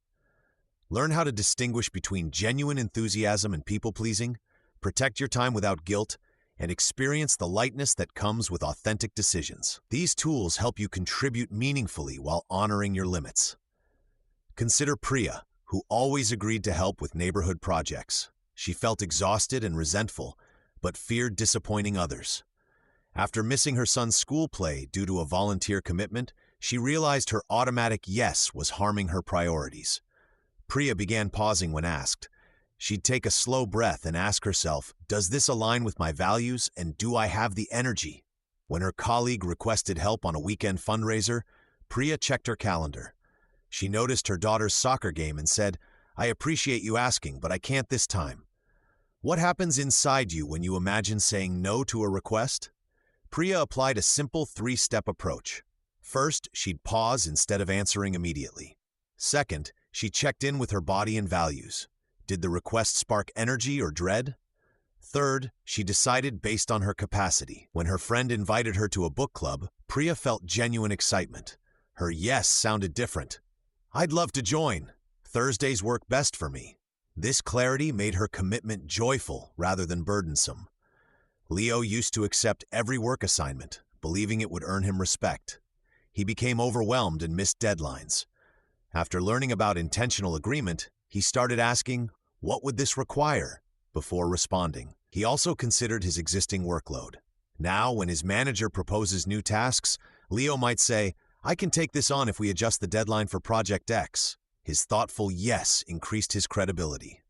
Learn how to distinguish between genuine enthusiasm and people-pleasing, protect your time without guilt, and experience the lightness that comes with authentic decisions. These tools help you contribute meaningfully while honoring your limits. Consider Priya, who always agreed to help with neighborhood projects. She felt exhausted and resentful, but feared disappointing others. After missing her son's school play due to a volunteer commitment, she realized her automatic yes was harming her priorities. Priya began pausing when asked. She'd take a slow breath and ask herself, does this align with my values and do I have the energy? When her colleague requested help on a weekend fundraiser, Priya checked her calendar. She noticed her daughter's soccer game and said, I appreciate you asking, but I can't this time. What happens inside you when you imagine saying no to a request? Priya applied a simple 3-step approach. First, she'd pause instead of answering immediately. Second, she checked in with her body and values. Did the request spark energy or dread? Third, she decided based on her capacity. When her friend invited her to a book club, Priya felt genuine excitement. Her yes sounded different. I'd love to join. Thursdays work best for me. This clarity made her commitment joyful rather than burdensome. Leo used to accept every work assignment, believing it would earn him respect. He became overwhelmed and missed deadlines. After learning about intentional agreement, he started asking, what would this require? Before responding. He also considered his existing workload. Now, when his manager proposes new tasks, Leo might say, I can take this on if we adjust the deadline for Project X. His thoughtful yes increased his credibility.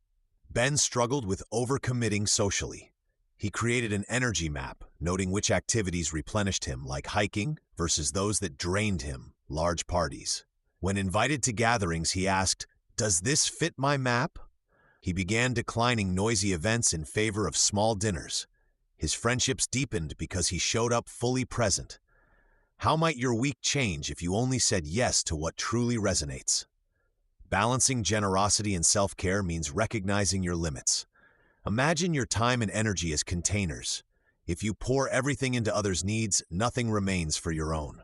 Ben struggled with overcommitting socially. He created an energy map, noting which activities replenished him, like hiking, versus those that drained him, large parties. When invited to gatherings, he asked, does this fit my map? He began declining noisy events in favor of small dinners. His friendships deepened because he showed up fully present. How might your week change if you only said yes to what truly resonates? Balancing generosity and self-care means recognizing your limits. Imagine your time and energy as containers. If you pour everything into others' needs, nothing remains for your own.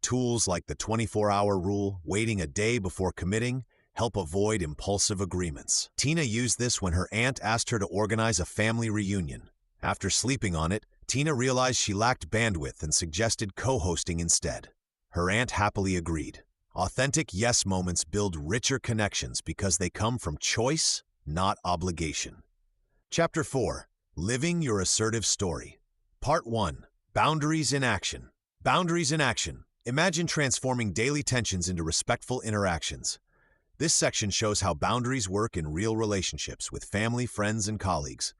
Tools like the 24-hour rule, waiting a day before committing, help avoid impulsive agreements. Tina used this when her aunt asked her to organize a family reunion. After sleeping on it, Tina realized she lacked bandwidth and suggested co-hosting instead. Her aunt happily agreed. Authentic yes moments build richer connections because they come from choice, not obligation. Chapter 4. Living Your Assertive Story. Part 1. Boundaries in Action. Boundaries in Action. Imagine transforming daily tensions into respectful interactions. This section shows how boundaries work in real relationships with family, friends, and colleagues.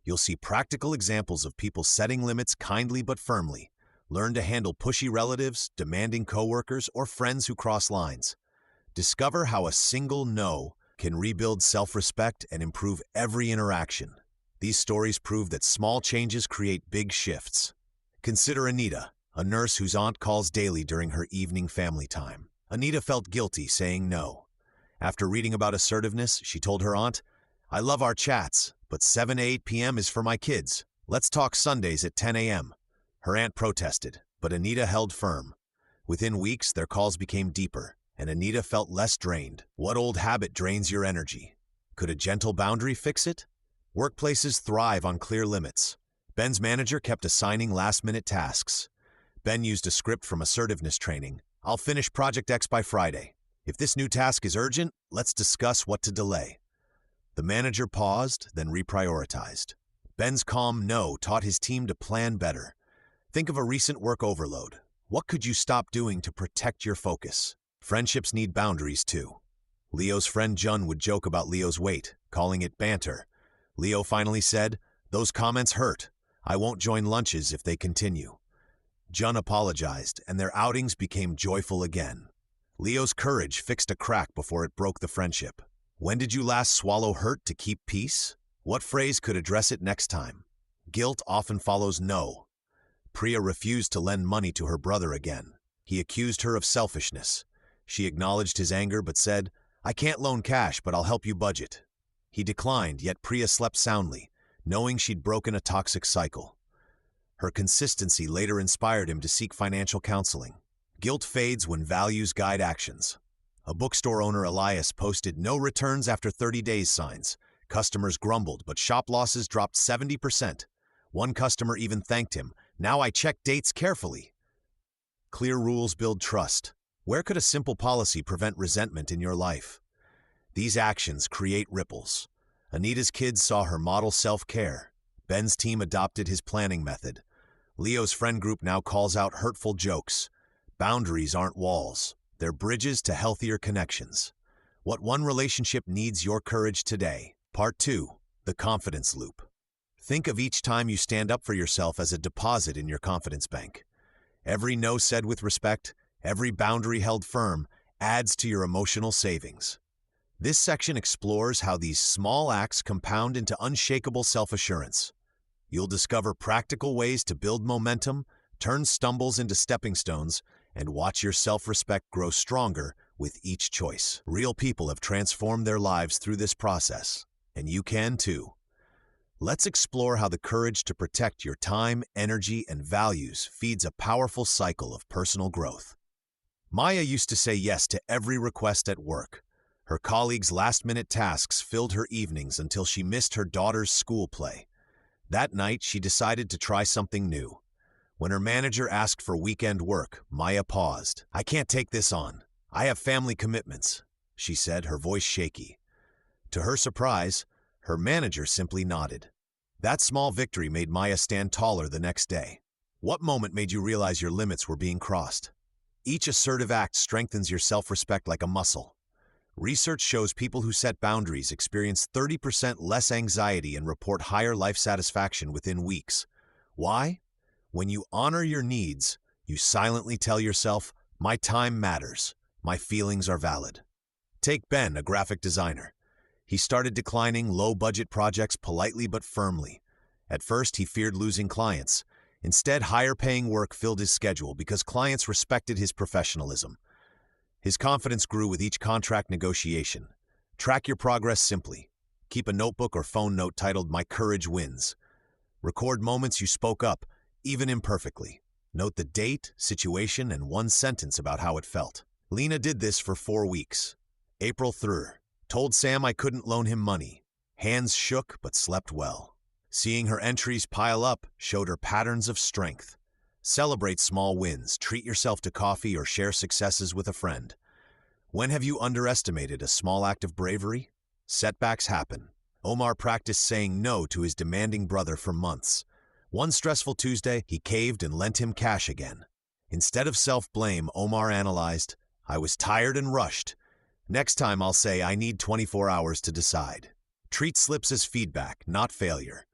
You'll see practical examples of people setting limits kindly but firmly. Learn to handle pushy relatives, demanding coworkers, or friends who cross lines. Discover how a single no can rebuild self-respect and improve every interaction. These stories prove that small changes create big shifts. Consider Anita, a nurse whose aunt calls daily during her evening family time. Anita felt guilty saying no. After reading about assertiveness, she told her aunt, I love our chats, but 7 to 8 p.m. is for my kids. Let's talk Sundays at 10 a.m. Her aunt protested, but Anita held firm. Within weeks, their calls became deeper, and Anita felt less drained. What old habit drains your energy? Could a gentle boundary fix it? Workplaces thrive on clear limits. Ben's manager kept assigning last-minute tasks. Ben used a script from assertiveness training. I'll finish Project X by Friday. If this new task is urgent, let's discuss what to delay. The manager paused, then reprioritized. Ben's calm no taught his team to plan better. Think of a recent work overload. What could you stop doing to protect your focus? Friendships need boundaries too. Leo's friend Jun would joke about Leo's weight, calling it banter. Leo finally said, those comments hurt. I won't join lunches if they continue. Jun apologized, and their outings became joyful again. Leo's courage fixed a crack before it broke the friendship. When did you last swallow hurt to keep peace? What phrase could address it next time? Guilt often follows no. Priya refused to lend money to her brother again. He accused her of selfishness. She acknowledged his anger but said, I can't loan cash, but I'll help you budget. He declined, yet Priya slept soundly, knowing she'd broken a toxic cycle. Her consistency later inspired him to seek financial counseling. Guilt fades when values guide actions. A bookstore owner, Elias, posted no returns after 30 days signs. Customers grumbled, but shop losses dropped 70%. One customer even thanked him. Now I check dates carefully. Clear rules build trust. Where could a simple policy prevent resentment in your life? These actions create ripples. Anita's kids saw her model self-care. Ben's team adopted his planning method. Leo's friend group now calls out hurtful jokes. Boundaries aren't walls. They're bridges to healthier connections. What one relationship needs your courage today? Part 2. The Confidence Loop. Think of each time you stand up for yourself as a deposit in your confidence bank. Every no said with respect, every boundary held firm, adds to your emotional savings. This section explores how these small acts compound into unshakable self-assurance. You'll discover practical ways to build momentum, turn stumbles into stepping stones, and watch your self-respect grow stronger with each choice. Real people have transformed their lives through this process, and you can too. Let's explore how the courage to protect your time, energy, and values feeds a powerful cycle of personal growth. Maya used to say yes to every request at work. Her colleagues' last-minute tasks filled her evenings until she missed her daughter's school play. That night, she decided to try something new. When her manager asked for weekend work, Maya paused. "I can't take this on. I have family commitments," she said, her voice shaky. To her surprise, her manager simply nodded. That small victory made Maya stand taller the next day. What moment made you realize your limits were being crossed? Each assertive act strengthens your self-respect like a muscle. Research shows people who set boundaries experience 30% less anxiety and report higher life satisfaction within weeks. Why? When you honor your needs, you silently tell yourself, "My time matters. My feelings are valid." Take Ben, a graphic designer. He started declining low-budget projects politely but firmly. At first, he feared losing clients. Instead, higher-paying work filled his schedule because clients respected his professionalism. His confidence grew with each contract negotiation. Track your progress simply. Keep a notebook or phone note titled "My Courage Wins." Record moments you spoke up, even imperfectly. Note the date, situation, and one sentence about how it felt. Lena did this for 4 weeks. April 3rd. Told Sam I couldn't loan him money. Hands shook but slept well. Seeing her entries pile up showed her patterns of strength. Celebrate small wins, treat yourself to coffee, or share successes with a friend. When have you underestimated a small act of bravery? Setbacks happen. Omar practiced saying no to his demanding brother for months. One stressful Tuesday, he caved and lent him cash again. Instead of self-blame, Omar analyzed, "I was tired and rushed. Next time I'll say I need 24 hours to decide." Treat slips as feedback, not failure.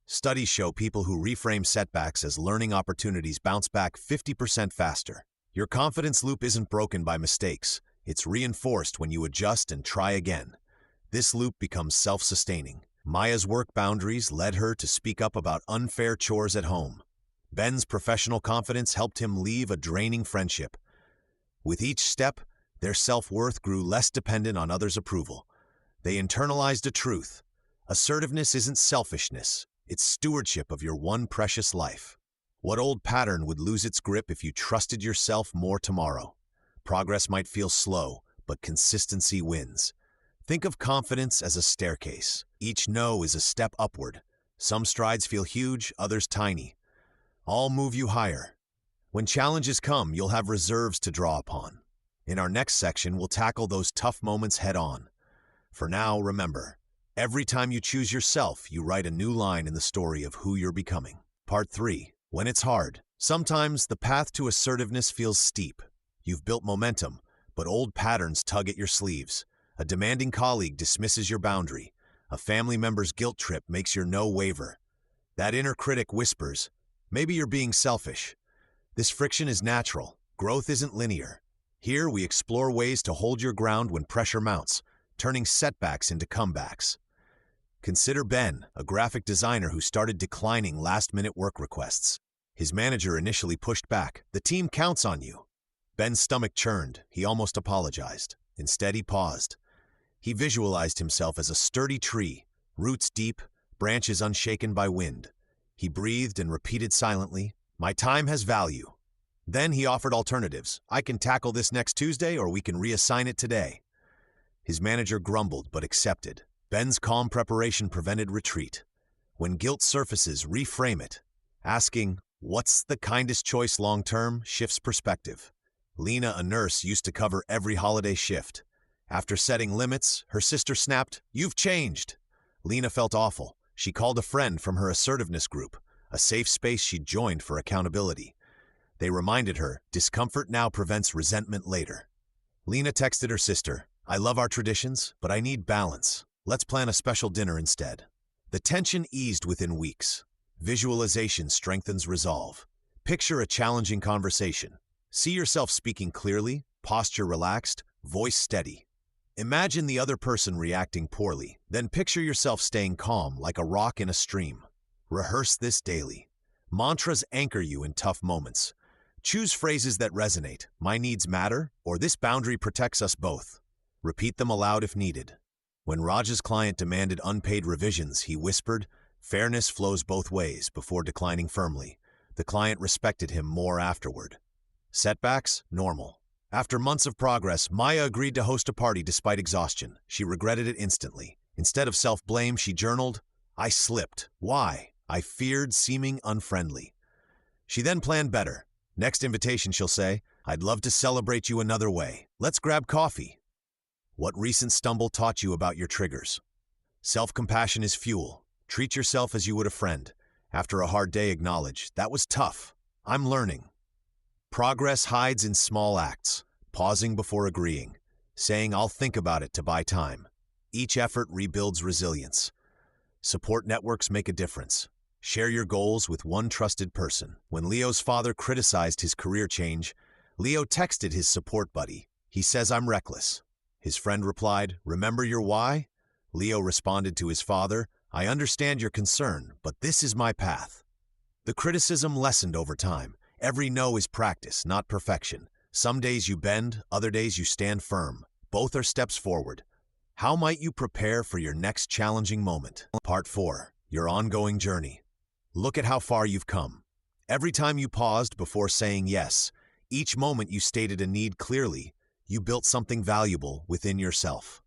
Studies show people who reframe setbacks as learning opportunities bounce back 50% faster. Your confidence loop isn't broken by mistakes. It's reinforced when you adjust and try again. This loop becomes self-sustaining. Maya's work boundaries led her to speak up about unfair chores at home. Ben's professional confidence helped him leave a draining friendship. With each step, their self-worth grew less dependent on others' approval. They internalized a truth. Assertiveness isn't selfishness. It's stewardship of your one precious life. What old pattern would lose its grip if you trusted yourself more tomorrow? Progress might feel slow, but consistency wins. Think of confidence as a staircase. Each no is a step upward. Some strides feel huge, others tiny. All move you higher. When challenges come, you'll have reserves to draw upon. In our next section, we'll tackle those tough moments head-on. For now, remember, every time you choose yourself, you write a new line in the story of who you're becoming. Part 3. When it's hard. Sometimes the path to assertiveness feels steep. You've built momentum, but old patterns tug at your sleeves. A demanding colleague dismisses your boundary. A family member's guilt trip makes your no waver. That inner critic whispers, "Maybe you're being selfish." This friction is natural. Growth isn't linear. Here, we explore ways to hold your ground when pressure mounts, turning setbacks into comebacks. Consider Ben, a graphic designer who started declining last-minute work requests. His manager initially pushed back. "The team counts on you." Ben's stomach churned. He almost apologized. Instead, he paused. He visualized himself as a sturdy tree, roots deep, branches unshaken by wind. He breathed and repeated silently, "My time has value." Then he offered alternatives. "I can tackle this next Tuesday, or we can reassign it today." His manager grumbled but accepted. Ben's calm preparation prevented retreat. When guilt surfaces, reframe it. Asking, "What's the kindest choice long-term?" shifts perspective. Lena, a nurse, used to cover every holiday shift. After setting limits, her sister snapped, "You've changed." Lena felt awful. She called a friend from her assertiveness group, a safe space she'd joined for accountability. They reminded her, discomfort now prevents resentment later. Lena texted her sister, "I love our traditions, but I need balance." Let's plan a special dinner instead. The tension eased within weeks. Visualization strengthens resolve. Picture a challenging conversation. See yourself speaking clearly, posture relaxed, voice steady. Imagine the other person reacting poorly, then picture yourself staying calm like a rock in a stream. Rehearse this daily. Mantras anchor you in tough moments. Choose phrases that resonate, "My needs matter," or "This boundary protects us both." Repeat them aloud if needed. When Raj's client demanded unpaid revisions, he whispered, "Fairness flows both ways," before declining firmly. The client respected him more afterward. Setbacks? Normal. After months of progress, Maya agreed to host a party despite exhaustion. She regretted it instantly. Instead of self-blame, she journaled, "I slipped. Why? I feared seeming unfriendly." She then planned better. Next invitation, she'll say, "I'd love to celebrate you another way. Let's grab coffee." What recent stumble taught you about your triggers? Self-compassion is fuel. Treat yourself as you would a friend. After a hard day, acknowledge, "That was tough. I'm learning." Progress hides in small acts, pausing before agreeing, saying, "I'll think about it," to buy time. Each effort rebuilds resilience. Support networks make a difference. Share your goals with one trusted person. When Leo's father criticized his career change, Leo texted his support buddy, "He says I'm reckless." His friend replied, "Remember your why?" Leo responded to his father, "I understand your concern, but this is my path." The criticism lessened over time. Every no is practice, not perfection. Some days you bend, other days you stand firm. Both are steps forward. How might you prepare for your next challenging moment? Part 4. Your ongoing journey. Look at how far you've come. Every time you paused before saying yes, each moment you stated a need clearly, you built something valuable within yourself.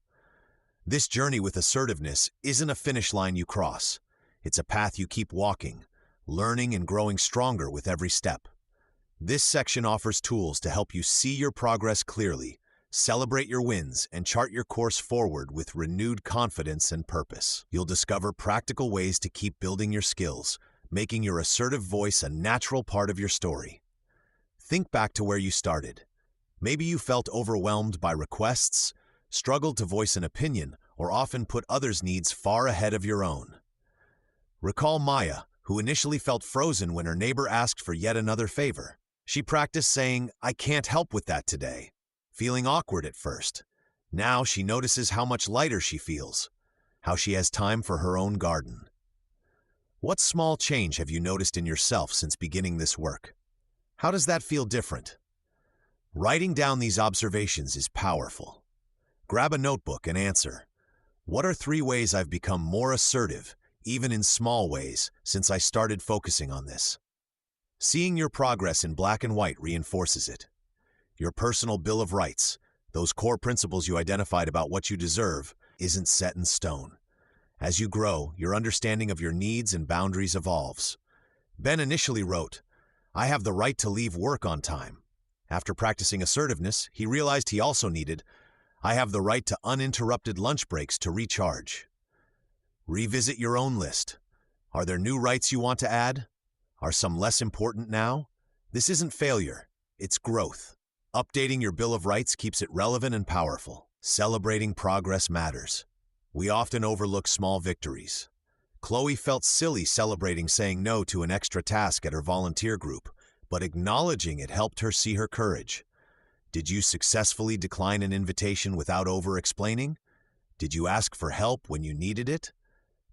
This journey with assertiveness isn't a finish line you cross. It's a path you keep walking, learning and growing stronger with every step. This section offers tools to help you see your progress clearly, celebrate your wins, and chart your course forward with renewed confidence and purpose. You'll discover practical ways to keep building your skills, making your assertive voice a natural part of your story. Think back to where you started. Maybe you felt overwhelmed by requests, struggled to voice an opinion, or often put others' needs far ahead of your own. Recall Maya, who initially felt frozen when her neighbor asked for yet another favor. She practiced saying, "I can't help with that today," feeling awkward at first. Now she notices how much lighter she feels, how she has time for her own garden. What small change have you noticed in yourself since beginning this work? How does that feel different? Writing down these observations is powerful. Grab a notebook and answer, "What are 3 ways I've become more assertive, even in small ways, since I started focusing on this?" Seeing your progress in black and white reinforces it. Your personal Bill of Rights, those core principles you identified about what you deserve, isn't set in stone. As you grow, your understanding of your needs and boundaries evolves. Ben initially wrote, "I have the right to leave work on time." After practicing assertiveness, he realized he also needed, "I have the right to uninterrupted lunch breaks to recharge." Revisit your own list. Are there new rights you want to add? Are some less important now? This isn't failure, it's growth. Updating your Bill of Rights keeps it relevant and powerful. Celebrating progress matters. We often overlook small victories. Chloe felt silly celebrating saying no to an extra task at her volunteer group, but acknowledging it helped her see her courage. Did you successfully decline an invitation without over-explaining? Did you ask for help when you needed it?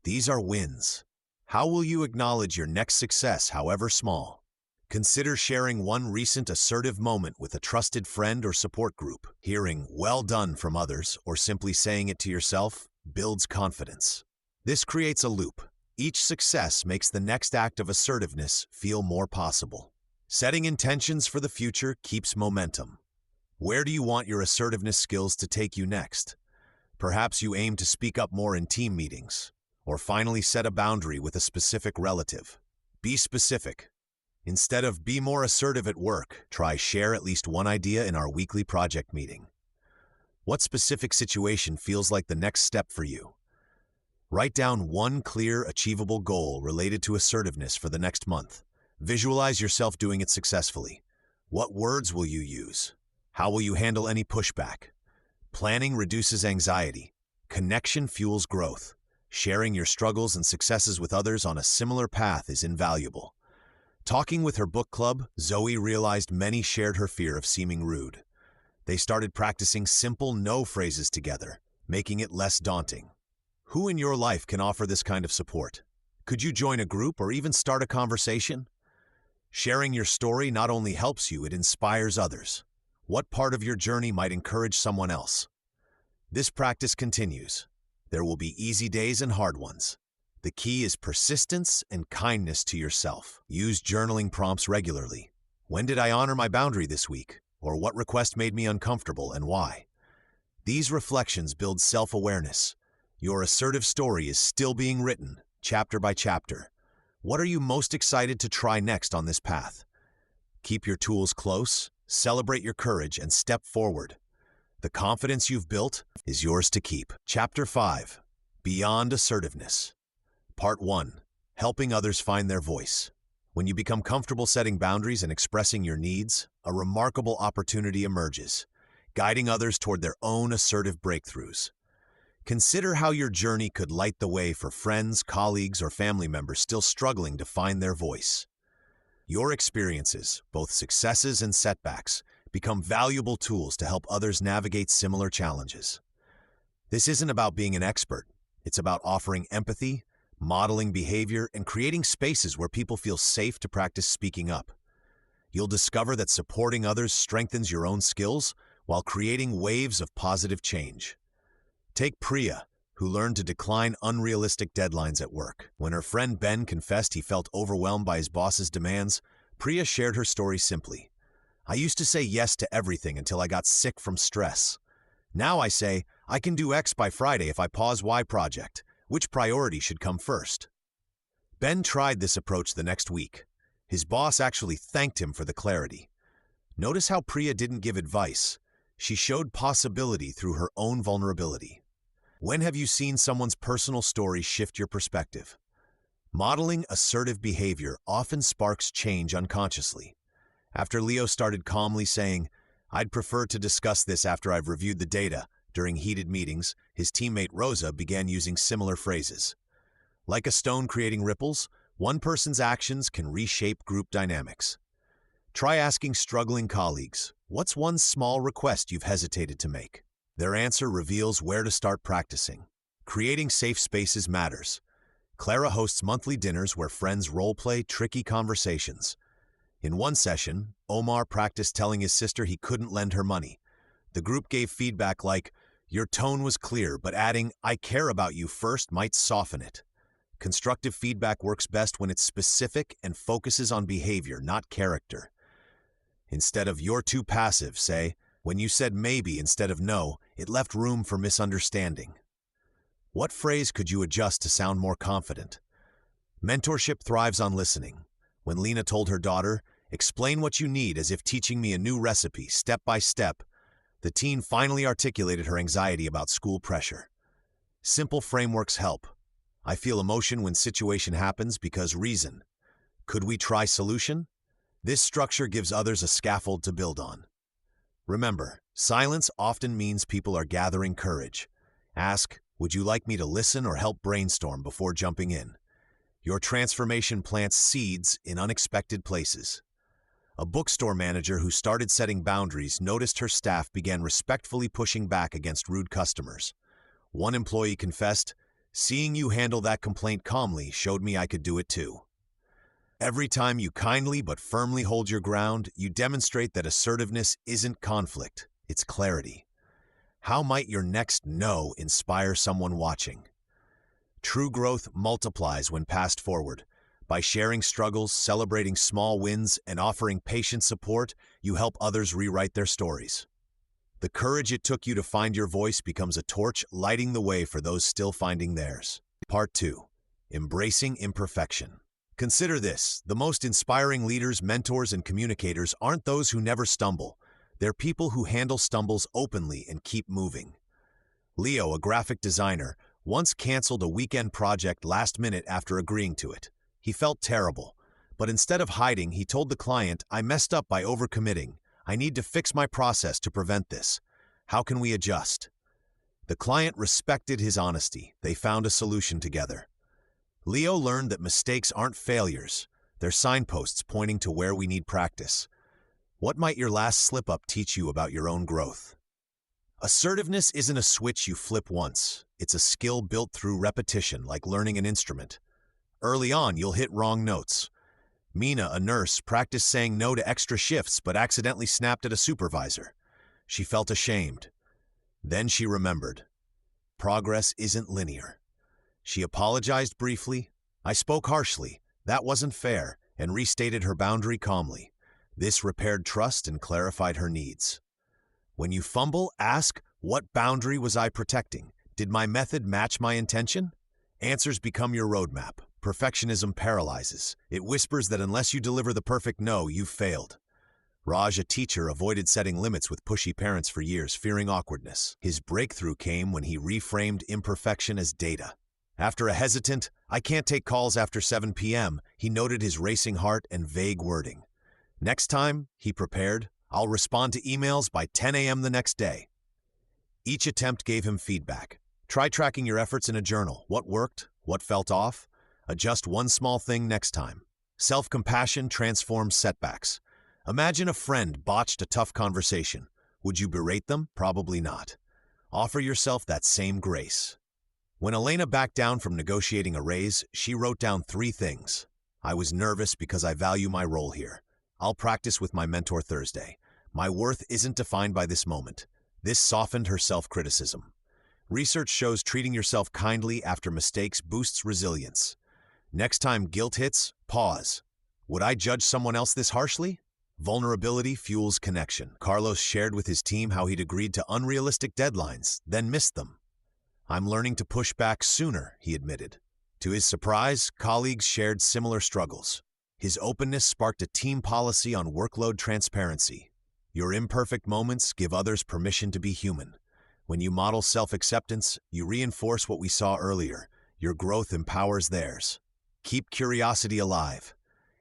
These are wins. How will you acknowledge your next success, however small? Consider sharing one recent assertive moment with a trusted friend or support group. Hearing "well done" from others, or simply saying it to yourself, builds confidence. This creates a loop. Each success makes the next act of assertiveness feel more possible. Setting intentions for the future keeps momentum. Where do you want your assertiveness skills to take you next? Perhaps you aim to speak up more in team meetings, or finally set a boundary with a specific relative. Be specific. Instead of "be more assertive at work," try "share at least one idea in our weekly project meeting." What specific situation feels like the next step for you? Write down one clear, achievable goal related to assertiveness for the next month. Visualize yourself doing it successfully. What words will you use? How will you handle any pushback? Planning reduces anxiety. Connection fuels growth. Sharing your struggles and successes with others on a similar path is invaluable. Talking with her book club, Zoe realized many shared her fear of seeming rude. They started practicing simple no phrases together, making it less daunting. Who in your life can offer this kind of support? Could you join a group or even start a conversation? Sharing your story not only helps you, it inspires others. What part of your journey might encourage someone else? This practice continues. There will be easy days and hard ones. The key is persistence and kindness to yourself. Use journaling prompts regularly. When did I honor my boundary this week? Or what request made me uncomfortable and why? These reflections build self-awareness. Your assertive story is still being written, chapter by chapter. What are you most excited to try next on this path? Keep your tools close, celebrate your courage, and step forward. The confidence you've built is yours to keep. Chapter 5. Beyond Assertiveness. Part 1. Helping others find their voice. When you become comfortable setting boundaries and expressing your needs, a remarkable opportunity emerges, guiding others toward their own assertive breakthroughs. Consider how your journey could light the way for friends, colleagues, or family members still struggling to find their voice. Your experiences, both successes and setbacks, become valuable tools to help others navigate similar challenges. This isn't about being an expert. It's about offering empathy, modeling behavior, and creating spaces where people feel safe to practice speaking up. You'll discover that supporting others strengthens your own skills while creating waves of positive change. Take Priya, who learned to decline unrealistic deadlines at work. When her friend Ben confessed he felt overwhelmed by his boss's demands, Priya shared her story simply. I used to say yes to everything until I got sick from stress. Now I say, I can do X by Friday if I pause Y project. Which priority should come first? Ben tried this approach the next week. His boss actually thanked him for the clarity. Notice how Priya didn't give advice. She showed possibility through her own vulnerability. When have you seen someone's personal story shift your perspective? Modeling assertive behavior often sparks change unconsciously. After Leo started calmly saying, I'd prefer to discuss this after I've reviewed the data, during heated meetings, his teammate Rosa began using similar phrases. Like a stone creating ripples, one person's actions can reshape group dynamics. Try asking struggling colleagues, what's one small request you've hesitated to make? Their answer reveals where to start practicing. Creating safe spaces matters. Clara hosts monthly dinners where friends role-play tricky conversations. In one session, Omar practiced telling his sister he couldn't lend her money. The group gave feedback like, your tone was clear, but adding, I care about you first might soften it. Constructive feedback works best when it's specific and focuses on behavior, not character. Instead of you're too passive, say, when you said maybe instead of no, it left room for misunderstanding. What phrase could you adjust to sound more confident? Mentorship thrives on listening. When Lena told her daughter, explain what you need as if teaching me a new recipe, step by step, the teen finally articulated her anxiety about school pressure. Simple frameworks help. I feel emotion when situation happens because reason. Could we try solution? This structure gives others a scaffold to build on. Remember, silence often means people are gathering courage. Ask, would you like me to listen or help brainstorm before jumping in? Your transformation plants seeds in unexpected places. A bookstore manager who started setting boundaries noticed her staff began respectfully pushing back against rude customers. One employee confessed, seeing you handle that complaint calmly showed me I could do it too. Every time you kindly but firmly hold your ground, you demonstrate that assertiveness isn't conflict, it's clarity. How might your next no inspire someone watching? True growth multiplies when passed forward. By sharing struggles, celebrating small wins, and offering patient support, you help others rewrite their stories. The courage it took you to find your voice becomes a torch lighting the way for those still finding theirs. Part 2. Embracing imperfection. Consider this, the most inspiring leaders, mentors, and communicators aren't those who never stumble. They're people who handle stumbles openly and keep moving. Leo, a graphic designer, once canceled a weekend project last minute after agreeing to it. He felt terrible, but instead of hiding, he told the client, I messed up by overcommitting. I need to fix my process to prevent this. How can we adjust? The client respected his honesty. They found a solution together. Leo learned that mistakes aren't failures. They're signposts pointing to where we need practice. What might your last slip-up teach you about your own growth? Assertiveness isn't a switch you flip once. It's a skill built through repetition, like learning an instrument. Early on, you'll hit wrong notes. Mina, a nurse, practiced saying no to extra shifts but accidentally snapped at a supervisor. She felt ashamed. Then she remembered. Progress isn't linear. She apologized briefly. I spoke harshly. That wasn't fair, and restated her boundary calmly. This repaired trust and clarified her needs. When you fumble, ask, what boundary was I protecting? Did my method match my intention? Answers become your roadmap. Perfectionism paralyzes. It whispers that unless you deliver the perfect no, you've failed. Raj, a teacher, avoided setting limits with pushy parents for years, fearing awkwardness. His breakthrough came when he reframed imperfection as data. After a hesitant, I can't take calls after 7 p.m., he noted his racing heart and vague wording. Next time, he prepared, I'll respond to emails by 10 a.m. the next day. Each attempt gave him feedback. Try tracking your efforts in a journal. What worked? What felt off? Adjust one small thing next time. Self-compassion transforms setbacks. Imagine a friend botched a tough conversation. Would you berate them? Probably not. Offer yourself that same grace. When Elena backed down from negotiating a raise, she wrote down 3 things. I was nervous because I value my role here. I'll practice with my mentor Thursday. My worth isn't defined by this moment. This softened her self-criticism. Research shows treating yourself kindly after mistakes boosts resilience. Next time guilt hits, pause. Would I judge someone else this harshly? Vulnerability fuels connection. Carlos shared with his team how he'd agreed to unrealistic deadlines, then missed them. I'm learning to push back sooner, he admitted. To his surprise, colleagues shared similar struggles. His openness sparked a team policy on workload transparency. Your imperfect moments give others permission to be human. When you model self-acceptance, you reinforce what we saw earlier. Your growth empowers theirs. Keep curiosity alive.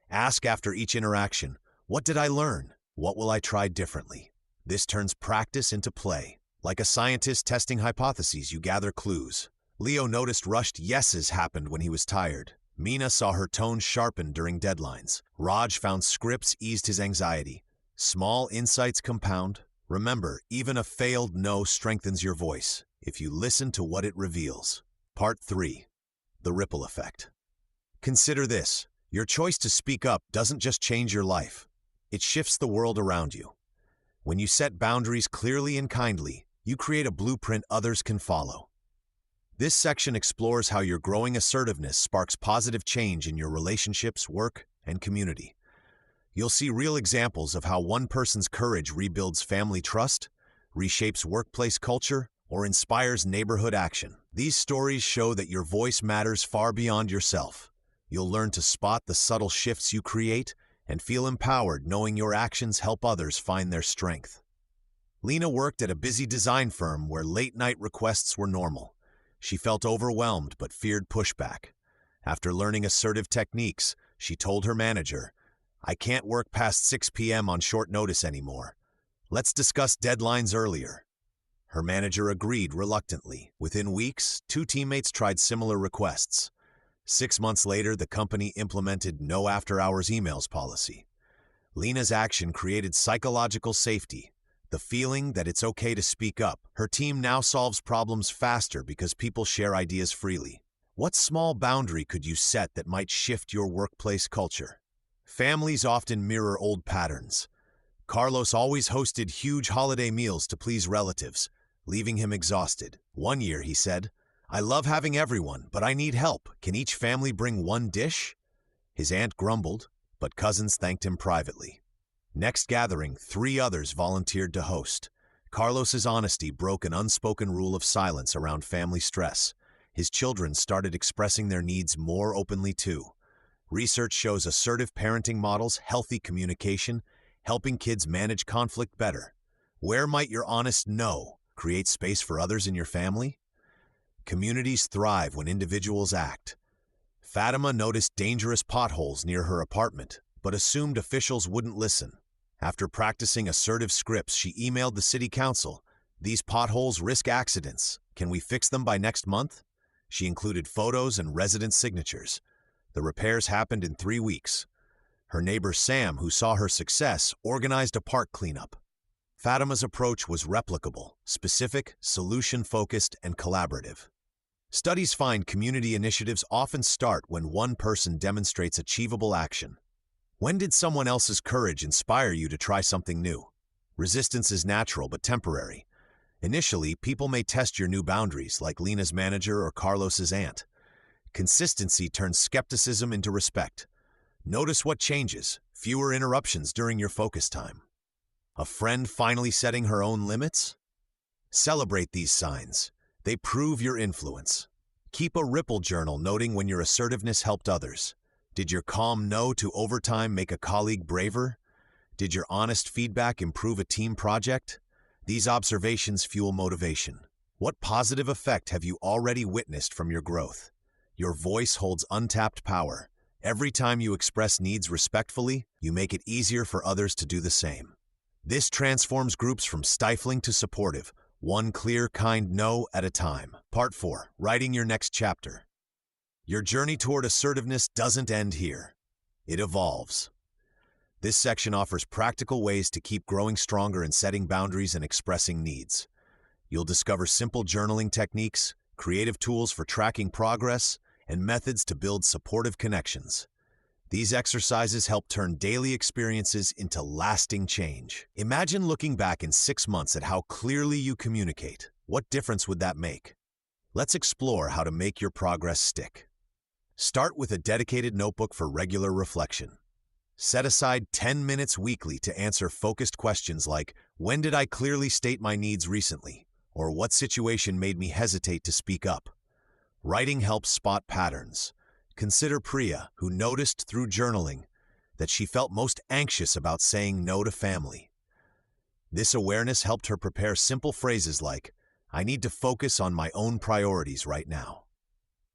Ask after each interaction, what did I learn? What will I try differently? This turns practice into play. Like a scientist testing hypotheses, you gather clues. Leo noticed rushed yeses happened when he was tired. Mina saw her tone sharpen during deadlines. Raj found scripts eased his anxiety. Small insights compound. Remember, even a failed no strengthens your voice if you listen to what it reveals. Part 3. The ripple effect. Consider this. Your choice to speak up doesn't just change your life. It shifts the world around you. When you set boundaries clearly and kindly, you create a blueprint others can follow. This section explores how your growing assertiveness sparks positive change in your relationships, work, and community. You'll see real examples of how one person's courage rebuilds family trust, reshapes workplace culture, or inspires neighborhood action. These stories show that your voice matters far beyond yourself. You'll learn to spot the subtle shifts you create and feel empowered knowing your actions help others find their strength. Lena worked at a busy design firm where late-night requests were normal. She felt overwhelmed but feared pushback. After learning assertive techniques, she told her manager, I can't work past 6 p.m. on short notice anymore. Let's discuss deadlines earlier. Her manager agreed reluctantly. Within weeks, 2 teammates tried similar requests. 6 months later, the company implemented no after-hours emails policy. Lena's action created psychological safety, the feeling that it's okay to speak up. Her team now solves problems faster because people share ideas freely. What small boundary could you set that might shift your workplace culture? Families often mirror old patterns. Carlos always hosted huge holiday meals to please relatives, leaving him exhausted. One year, he said, I love having everyone, but I need help. Can each family bring 1 dish? His aunt grumbled, but cousins thanked him privately. Next gathering, 3 others volunteered to host. Carlos's honesty broke an unspoken rule of silence around family stress. His children started expressing their needs more openly too. Research shows assertive parenting models healthy communication, helping kids manage conflict better. Where might your honest no create space for others in your family? Communities thrive when individuals act. Fatima noticed dangerous potholes near her apartment, but assumed officials wouldn't listen. After practicing assertive scripts, she emailed the city council. These potholes risk accidents. Can we fix them by next month? She included photos and resident signatures. The repairs happened in 3 weeks. Her neighbor Sam, who saw her success, organized a park cleanup. Fatima's approach was replicable, specific, solution-focused, and collaborative. Studies find community initiatives often start when one person demonstrates achievable action. When did someone else's courage inspire you to try something new? Resistance is natural but temporary. Initially, people may test your new boundaries, like Lena's manager or Carlos's aunt. Consistency turns skepticism into respect. Notice what changes: fewer interruptions during your focus time. A friend finally setting her own limits? Celebrate these signs. They prove your influence. Keep a ripple journal noting when your assertiveness helped others. Did your calm no to overtime make a colleague braver? Did your honest feedback improve a team project? These observations fuel motivation. What positive effect have you already witnessed from your growth? Your voice holds untapped power. Every time you express needs respectfully, you make it easier for others to do the same. This transforms groups from stifling to supportive, one clear, kind no at a time. Part 4. Writing your next chapter. Your journey toward assertiveness doesn't end here. It evolves. This section offers practical ways to keep growing stronger in setting boundaries and expressing needs. You'll discover simple journaling techniques, creative tools for tracking progress, and methods to build supportive connections. These exercises help turn daily experiences into lasting change. Imagine looking back in 6 months at how clearly you communicate. What difference would that make? Let's explore how to make your progress stick. Start with a dedicated notebook for regular reflection. Set aside 10 minutes weekly to answer focused questions like, when did I clearly state my needs recently? Or what situation made me hesitate to speak up? Writing helps spot patterns. Consider Priya, who noticed through journaling that she felt most anxious about saying no to family. This awareness helped her prepare simple phrases like, I need to focus on my own priorities right now.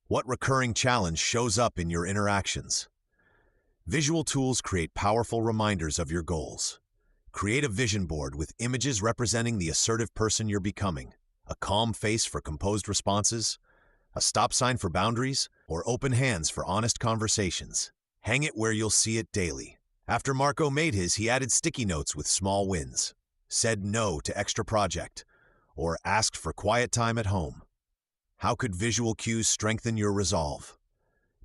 What recurring challenge shows up in your interactions? Visual tools create powerful reminders of your goals. Create a vision board with images representing the assertive person you're becoming, a calm face for composed responses, a stop sign for boundaries, or open hands for honest conversations. Hang it where you'll see it daily. After Marco made his, he added sticky notes with small wins, said no to extra project, or asked for quiet time at home. How could visual cues strengthen your resolve?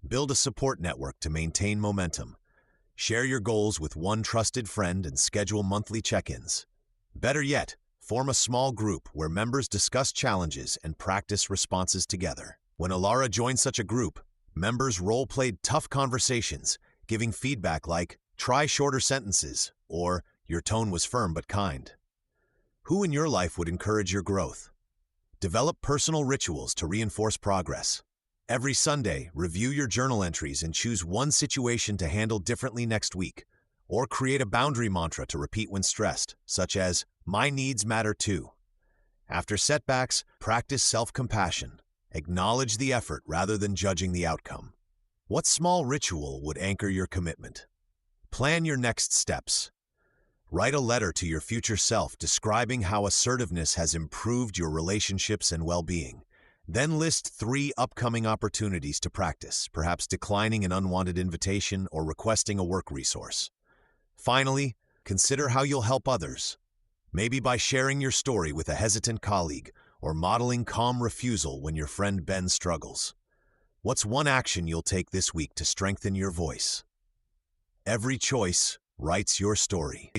Build a support network to maintain momentum. Share your goals with one trusted friend and schedule monthly check-ins. Better yet, form a small group where members discuss challenges and practice responses together. When Alara joined such a group, members role-played tough conversations, giving feedback like, try shorter sentences, or your tone was firm but kind. Who in your life would encourage your growth? Develop personal rituals to reinforce progress. Every Sunday, review your journal entries and choose one situation to handle differently next week, or create a boundary mantra to repeat when stressed, such as, my needs matter too. After setbacks, practice self-compassion. Acknowledge the effort rather than judging the outcome. What small ritual would anchor your commitment? Plan your next steps. Write a letter to your future self describing how assertiveness has improved your relationships and well-being. Then list 3 upcoming opportunities to practice, perhaps declining an unwanted invitation or requesting a work resource. Finally, consider how you'll help others. Maybe by sharing your story with a hesitant colleague or modeling calm refusal when your friend Ben struggles. What's one action you'll take this week to strengthen your voice? Every choice writes your story.